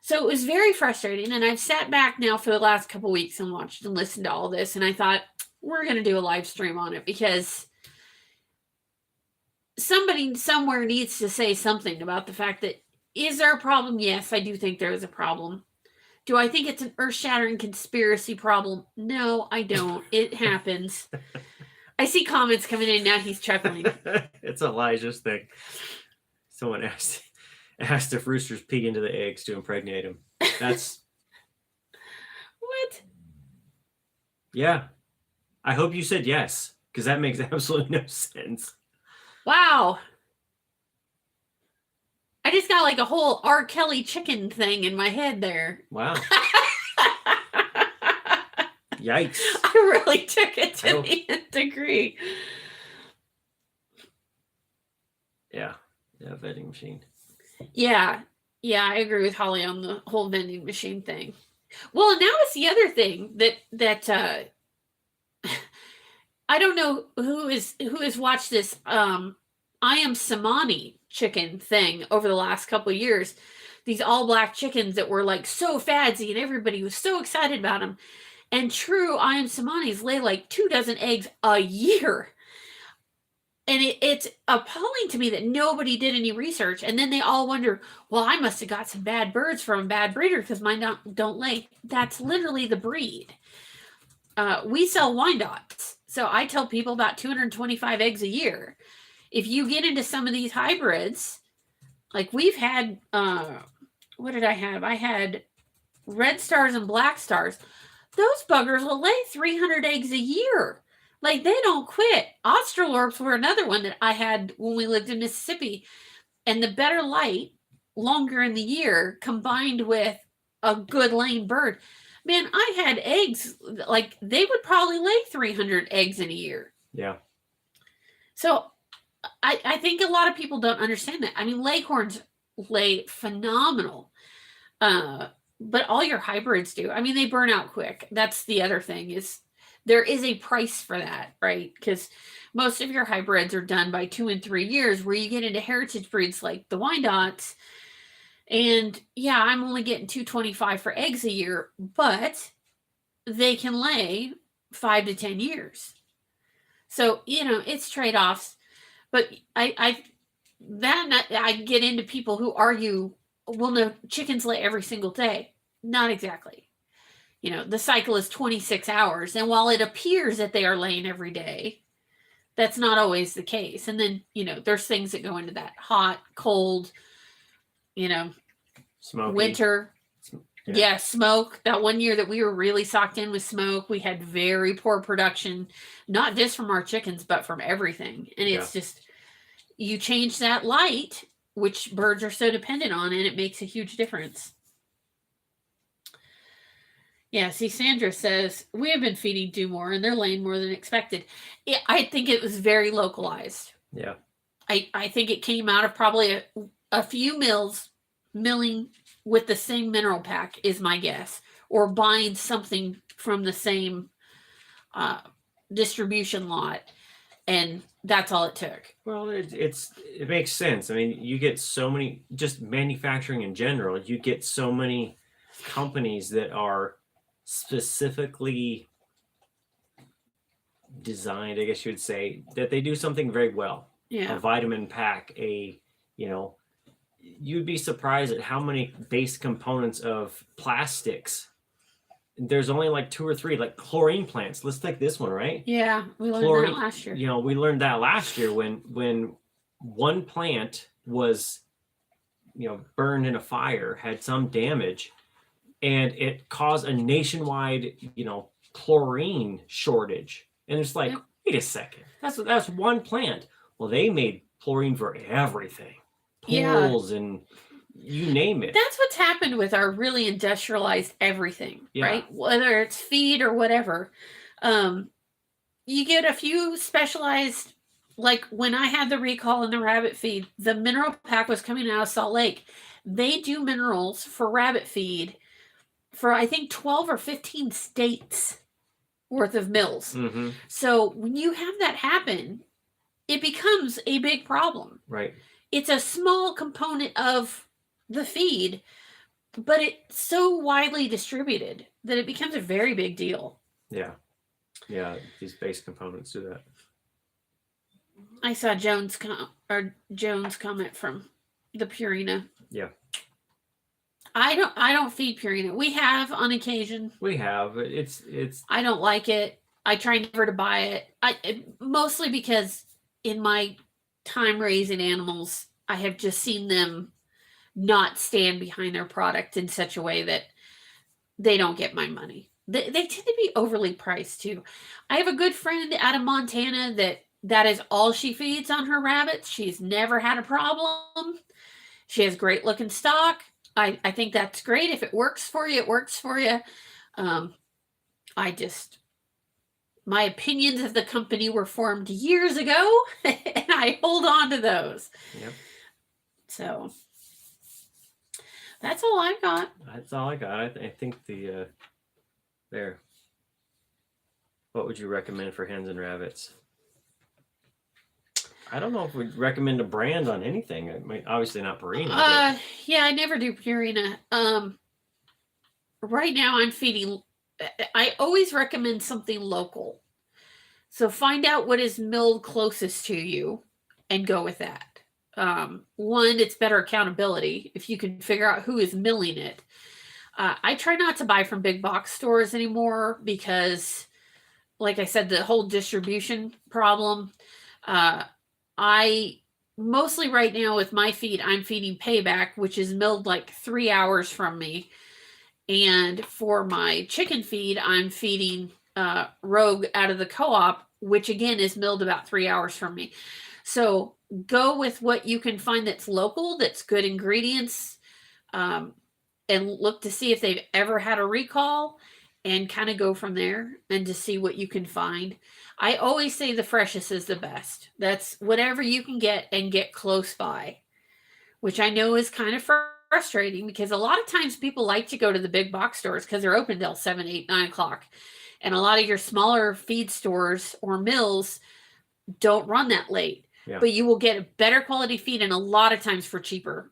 So it was very frustrating. And I've sat back now for the last couple of weeks and watched and listened to all this. And I thought, we're going to do a live stream on it because somebody somewhere needs to say something about the fact that, is there a problem? Yes, I do think there is a problem. Do I think it's an earth-shattering conspiracy problem? No, I don't. It happens. I see comments coming in now. He's chuckling. It's Elijah's thing. Someone asked if roosters pee into the eggs to impregnate them. That's what? Yeah. I hope you said yes, because that makes absolutely no sense. Wow. I just got like a whole R. Kelly chicken thing in my head there. Wow. Yikes. I really took it to the nth degree. Yeah, vending machine. Yeah, I agree with Holly on the whole vending machine thing. Well, and now it's the other thing that I don't know who has watched this I Am Samani chicken thing over the last couple of years. these all black chickens that were like so fancy and everybody was so excited about them. And true Iron Samanis lay like 24 eggs a year. And it's appalling to me that nobody did any research. And then they all wonder, well, I must have got some bad birds from a bad breeder because mine don't lay. That's literally the breed. We sell Wyandottes. So I tell people about 225 eggs a year. If you get into some of these hybrids, like we've had, what did I have? I had red stars and black stars. Those buggers will lay 300 eggs a year. Like, they don't quit. Australorps were another one that I had when we lived in Mississippi. And the better light, longer in the year, combined with a good laying bird. Man, I had eggs, like, they would probably lay 300 eggs in a year. Yeah. So, I think a lot of people don't understand that. I mean, Leghorns lay phenomenal. But all your hybrids do. I mean, they burn out quick. That's the other thing is there is a price for that, right? Because most of your hybrids are done by 2 and 3 years, where you get into heritage breeds like the Wyandottes. And yeah, I'm only getting 225 for eggs a year, but they can lay 5 to 10 years. So, it's trade-offs. But I get into people who argue, well, no, chickens lay every single day. Not exactly. The cycle is 26 hours. And while it appears that they are laying every day, that's not always the case. And then, there's things that go into that. Hot, cold, Smoky. winter. Yeah, smoke. That one year that we were really socked in with smoke, we had very poor production, not just from our chickens, but from everything. And it's just, you change that light, which birds are so dependent on, and it makes a huge difference. Yeah, see, Sandra says, we have been feeding Do More, and they're laying more than expected. I think it was very localized. Yeah. I think it came out of probably a few mills milling with the same mineral pack is my guess, or buying something from the same distribution lot, and that's all it took. Well, it makes sense. I mean, you get so many, just manufacturing in general, you get so many companies that are specifically designed, I guess you would say, that they do something very well. Yeah. A vitamin pack, you'd be surprised at how many base components of plastics. There's only like 2 or 3, like chlorine plants. Let's take this one, right? Yeah, we learned that last year. We learned that last year when one plant was, burned in a fire, had some damage, and it caused a nationwide, chlorine shortage. And it's like, wait a second, that's one plant. Well, they made chlorine for everything, pools and you name it. That's what's happened with our really industrialized everything, right? Whether it's feed or whatever. You get a few specialized, like when I had the recall in the rabbit feed, the mineral pack was coming out of Salt Lake. They do minerals for rabbit feed for, I think, 12 or 15 states worth of mills. Mm-hmm. So when you have that happen, it becomes a big problem. Right. It's a small component of the feed, but it's so widely distributed that it becomes a very big deal. Yeah. These base components do that. I saw Jones comment from the Purina. Yeah. I don't feed Purina. We have on occasion. We have. It's. I don't like it. I try never to buy it. Mostly because in my time raising animals, I have just seen them not stand behind their product in such a way that they don't get my money. They tend to be overly priced too. I have a good friend out of Montana that is all she feeds on her rabbits. She's never had a problem. She has great looking stock. I think that's great. If it works for you, it works for you. My opinions of the company were formed years ago, and I hold on to those. Yep. So that's all I got. That's all I got. I think there. What would you recommend for hens and rabbits? I don't know if we'd recommend a brand on anything. I mean, obviously not Purina. Yeah, I never do Purina. Right now I'm feeding. I always recommend something local. So find out what is milled closest to you, and go with that. One, it's better accountability if you can figure out who is milling it. I try not to buy from big box stores anymore because, like I said, the whole distribution problem. I mostly right now with my feed, I'm feeding Payback, which is milled like 3 hours from me. And for my chicken feed, I'm feeding Rogue out of the co-op, which again is milled about 3 hours from me. So go with what you can find that's local, that's good ingredients, and look to see if they've ever had a recall, and kind of go from there and to see what you can find. I always say the freshest is the best. That's whatever you can get and get close by, which I know is kind of frustrating because a lot of times people like to go to the big box stores because they're open till 7, 8, 9 o'clock. And a lot of your smaller feed stores or mills don't run that late. Yeah. But you will get a better quality feed and a lot of times for cheaper.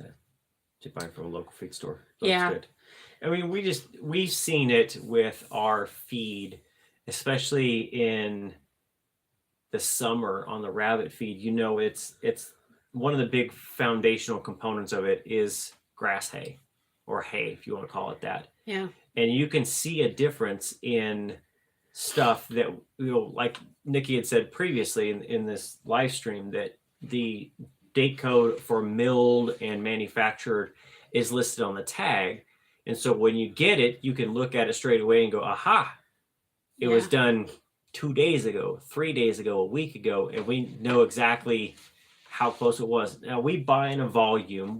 Yeah. To buy from a local feed store. That's good. I mean, we've seen it with our feed, especially in the summer on the rabbit feed. You know, it's one of the big foundational components of it is grass hay, or hay, if you want to call it that. Yeah. And you can see a difference in stuff that, you know, like Nikki had said previously in this live stream, that the date code for milled and manufactured is listed on the tag. And so when you get it, you can look at it straight away and go, aha, it was done 2 days ago, 3 days ago, a week ago, and we know exactly how close it was. Now we buy in a volume,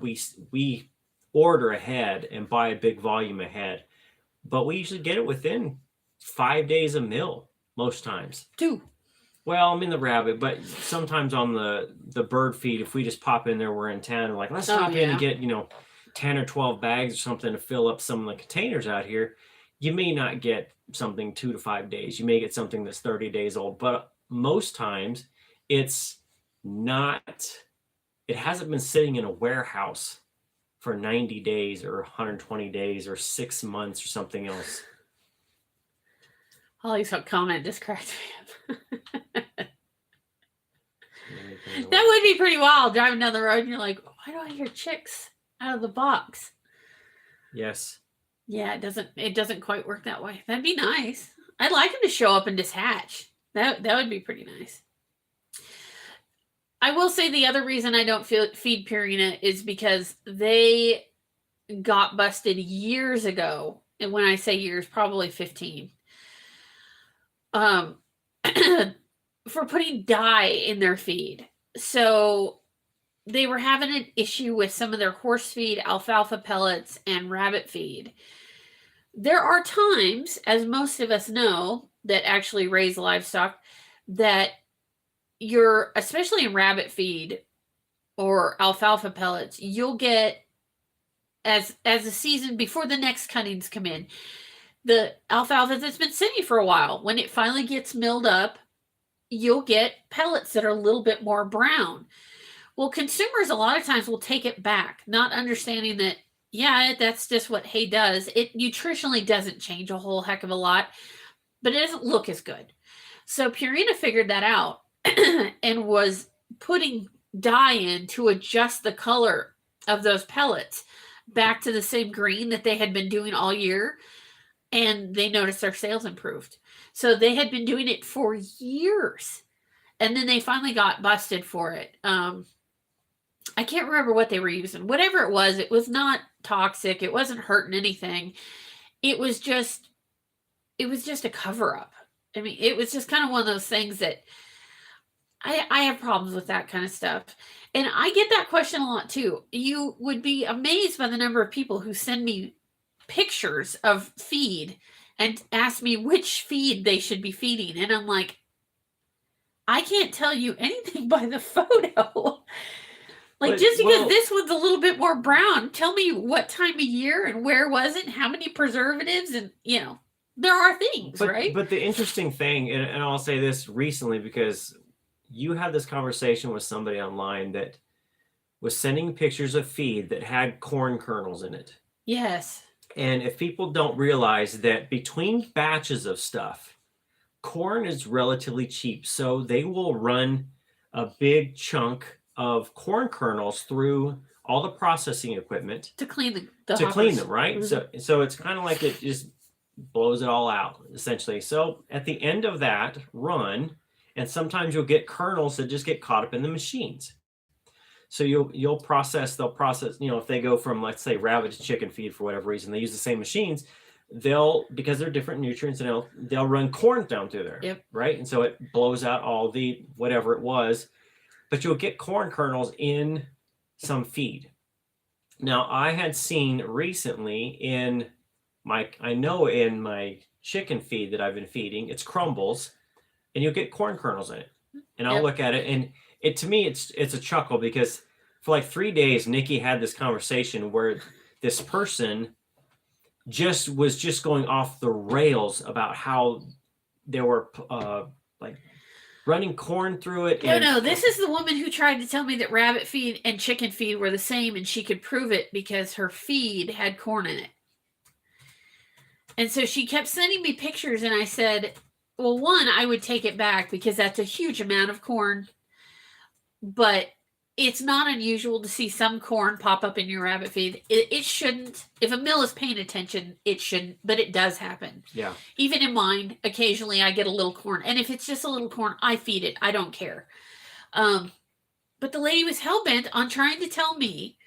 we order ahead and buy a big volume ahead, but we usually get it within 5 days of mill most times. 2. Well, I'm in the rabbit, but sometimes on the bird feed, if we just pop in there, we're in town, and like, let's stop in and get, 10 or 12 bags or something to fill up some of the containers out here. You may not get something 2 to 5 days. You may get something that's 30 days old, but most times it hasn't been sitting in a warehouse for 90 days or 120 days or 6 months or something else. Holly's comment just cracked me up. That would be pretty wild, driving down the road and you're like, why do I hear chicks out of the box? Yes. Yeah, it doesn't quite work that way. That'd be nice. I'd like them to show up and just hatch. That would be pretty nice. I will say the other reason I don't feed Purina is because they got busted years ago. And when I say years, probably 15. For putting dye in their feed. So they were having an issue with some of their horse feed, alfalfa pellets, and rabbit feed. There are times, as most of us know, that actually raise livestock, that especially in rabbit feed or alfalfa pellets, you'll get, as the season before the next cuttings come in, the alfalfa that's been sitting for a while, when it finally gets milled up, you'll get pellets that are a little bit more brown. Well, consumers a lot of times will take it back, not understanding that, that's just what hay does. It nutritionally doesn't change a whole heck of a lot, but it doesn't look as good. So Purina figured that out and was putting dye in to adjust the color of those pellets back to the same green that they had been doing all year. And they noticed their sales improved. So they had been doing it for years. And then they finally got busted for it. I can't remember what they were using. Whatever it was not toxic. It wasn't hurting anything. It was just a cover-up. I mean, it was just kind of one of those things that I have problems with that kind of stuff. And I get that question a lot too. You would be amazed by the number of people who send me pictures of feed and ask me which feed they should be feeding. And I'm like, I can't tell you anything by the photo. Just because this one's a little bit more brown, tell me what time of year and where was it, and how many preservatives, and there are things, right? But the interesting thing, and I'll say this recently because you had this conversation with somebody online that was sending pictures of feed that had corn kernels in it. Yes. And if people don't realize that between batches of stuff, corn is relatively cheap. So they will run a big chunk of corn kernels through all the processing equipment To clean the to hoppers. clean them, right? Mhm. So it's kind of like it just blows it all out, essentially. So at the end of that run, and sometimes you'll get kernels that just get caught up in the machines. So they'll process, if they go from, let's say, rabbit to chicken feed for whatever reason, they use the same machines, because they're different nutrients, and they'll run corn down through there. Yep. Right. And so it blows out all the whatever it was, but you'll get corn kernels in some feed. Now, I had seen recently in my chicken feed that I've been feeding, it's crumbles, and you'll get corn kernels in it. And I'll look at it, and to me, it's a chuckle, because for like 3 days, Nikki had this conversation where this person was just going off the rails about how they were like running corn through it. No, this is the woman who tried to tell me that rabbit feed and chicken feed were the same, and she could prove it because her feed had corn in it. And so she kept sending me pictures, and I said, well, one, I would take it back because that's a huge amount of corn. But it's not unusual to see some corn pop up in your rabbit feed. It shouldn't. If a mill is paying attention, it shouldn't, but it does happen. Yeah. Even in mine, occasionally I get a little corn. And if it's just a little corn, I feed it. I don't care. But the lady was hell-bent on trying to tell me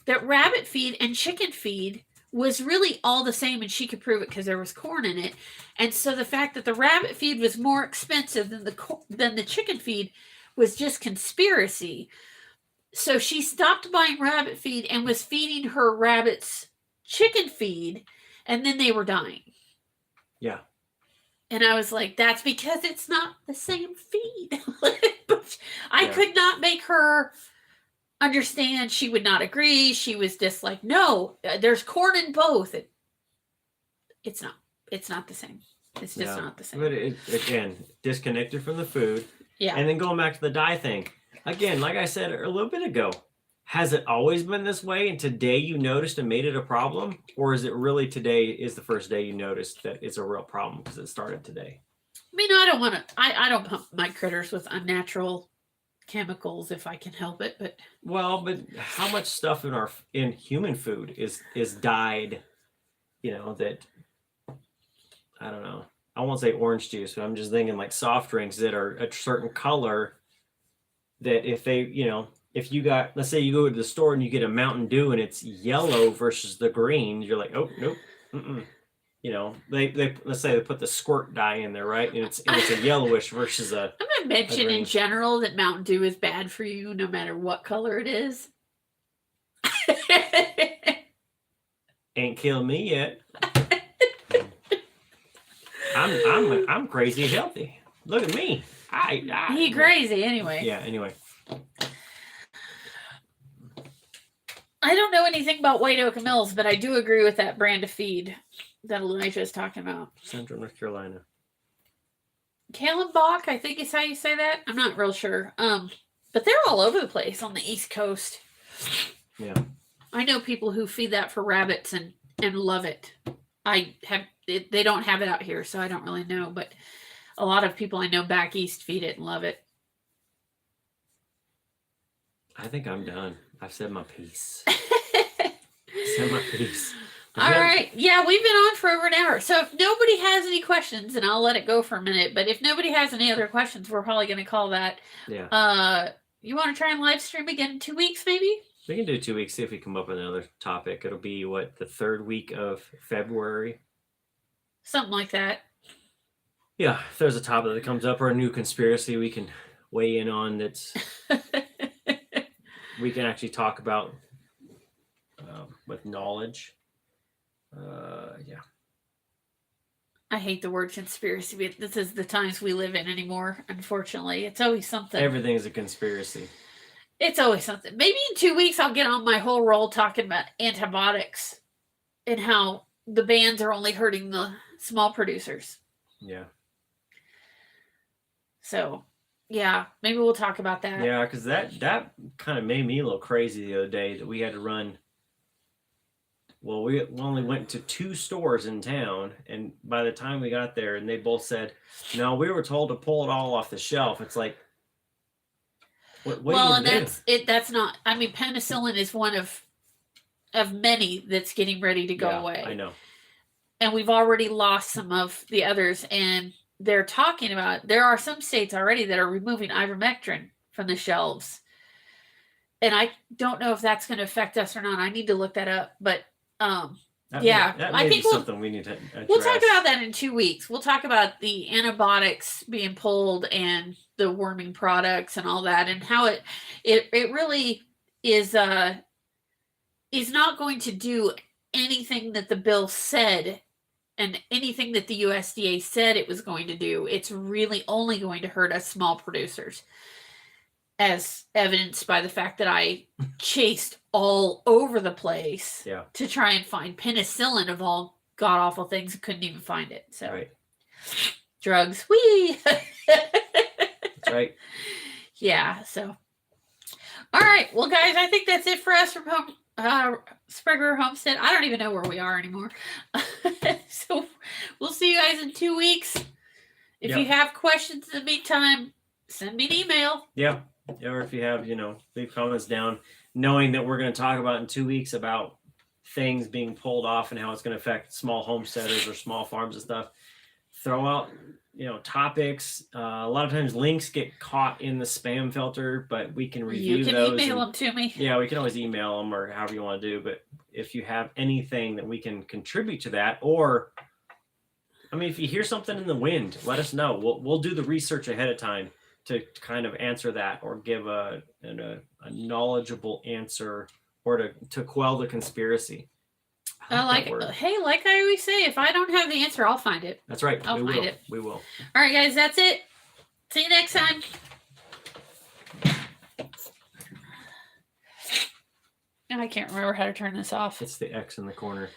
that rabbit feed and chicken feed was really all the same, and she could prove it because there was corn in it. And so the fact that the rabbit feed was more expensive than the chicken feed was just conspiracy. So she stopped buying rabbit feed and was feeding her rabbits chicken feed, and then they were dying. Yeah. And I was like, that's because it's not the same feed. But I could not make her understand. She would not agree. She was just like, no, there's corn in both. It's not the same. It's just not the same. But again, disconnected from the food. Yeah. And then going back to the dye thing. Again, like I said a little bit ago, has it always been this way, and today you noticed and made it a problem? Or is it really today is the first day you noticed that it's a real problem because it started today? I mean, I don't pump my critters with unnatural chemicals if I can help it, but how much stuff in human food is dyed, that, I don't know. I won't say orange juice, but I'm just thinking like soft drinks that are a certain color, that if they, if you got, let's say you go to the store and you get a Mountain Dew and it's yellow versus the green, you're like, oh, nope. Mm-mm. They let's say they put the squirt dye in there, right? And it's a yellowish versus a. I'm going to mention in general that Mountain Dew is bad for you no matter what color it is. Ain't killed me yet. I'm crazy healthy. Look at me. He crazy anyway. Yeah. Anyway. I don't know anything about White Oak Mills, but I do agree with that brand of feed that Elijah is talking about. Central North Carolina. Kallenbach, I think is how you say that. I'm not real sure. But they're all over the place on the East Coast. Yeah. I know people who feed that for rabbits and love it. They don't have it out here, so I don't really know, but a lot of people I know back east feed it and love it. I think I'm done. I've said my piece. Said my piece. All right. Yeah, we've been on for over an hour. So if nobody has any questions, and I'll let it go for a minute, but if nobody has any other questions, we're probably going to call that. Yeah. You want to try and live stream again in 2 weeks, maybe? We can do 2 weeks, see if we come up with another topic. It'll be, the third week of February? Something like that. Yeah, if there's a topic that comes up or a new conspiracy we can weigh in on that's... we can actually talk about with knowledge. Yeah. I hate the word conspiracy, but this is the times we live in anymore, unfortunately. It's always something. Everything's a conspiracy. It's always something. Maybe in 2 weeks I'll get on my whole roll talking about antibiotics and how the bans are only hurting the small producers. Yeah. So, Yeah, maybe we'll talk about that. Yeah, because that kind of made me a little crazy the other day that we had to run. Well, we only went to 2 stores in town, and by the time we got there, and they both said, "No, we were told to pull it all off the shelf." It's like, what Well, are you and gonna do? that's it. That's not. I mean, penicillin is one of many that's getting ready to go Yeah, away. I know. And we've already lost some of the others, and they're talking about there are some states already that are removing ivermectin from the shelves. And I don't know if that's going to affect us or not. I need to look that up, but yeah, that I may think be something we need to address. we'll talk about that in 2 weeks. We'll talk about the antibiotics being pulled and the worming products and all that, and how it really is not going to do anything that the bill said and anything that the USDA said it was going to do. It's really only going to hurt us small producers, as evidenced by the fact that I chased all over the place to try and find penicillin of all god awful things and couldn't even find it. So drugs, wee. That's right. Yeah. So, all right. Well, guys, I think that's it for us from Sprecher Homestead. I don't even know where we are anymore. So we'll see you guys in 2 weeks. If you have questions in the meantime, send me an email. Yeah. Or if you have, leave comments down, knowing that we're going to talk about in 2 weeks about things being pulled off and how it's going to affect small homesteaders or small farms and stuff. Throw out, topics. A lot of times links get caught in the spam filter, but we can review those. You can email them to me. Yeah, we can always email them or however you want to do. But if you have anything that we can contribute to that, or, if you hear something in the wind, let us know. We'll do the research ahead of time to kind of answer that or give a knowledgeable answer or to quell the conspiracy. Like I always say, if I don't have the answer, I'll find it. That's right. I'll find it. We will. All right, guys, that's it. See you next time. And I can't remember how to turn this off. It's the X in the corner.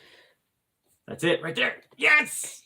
That's it right there. Yes!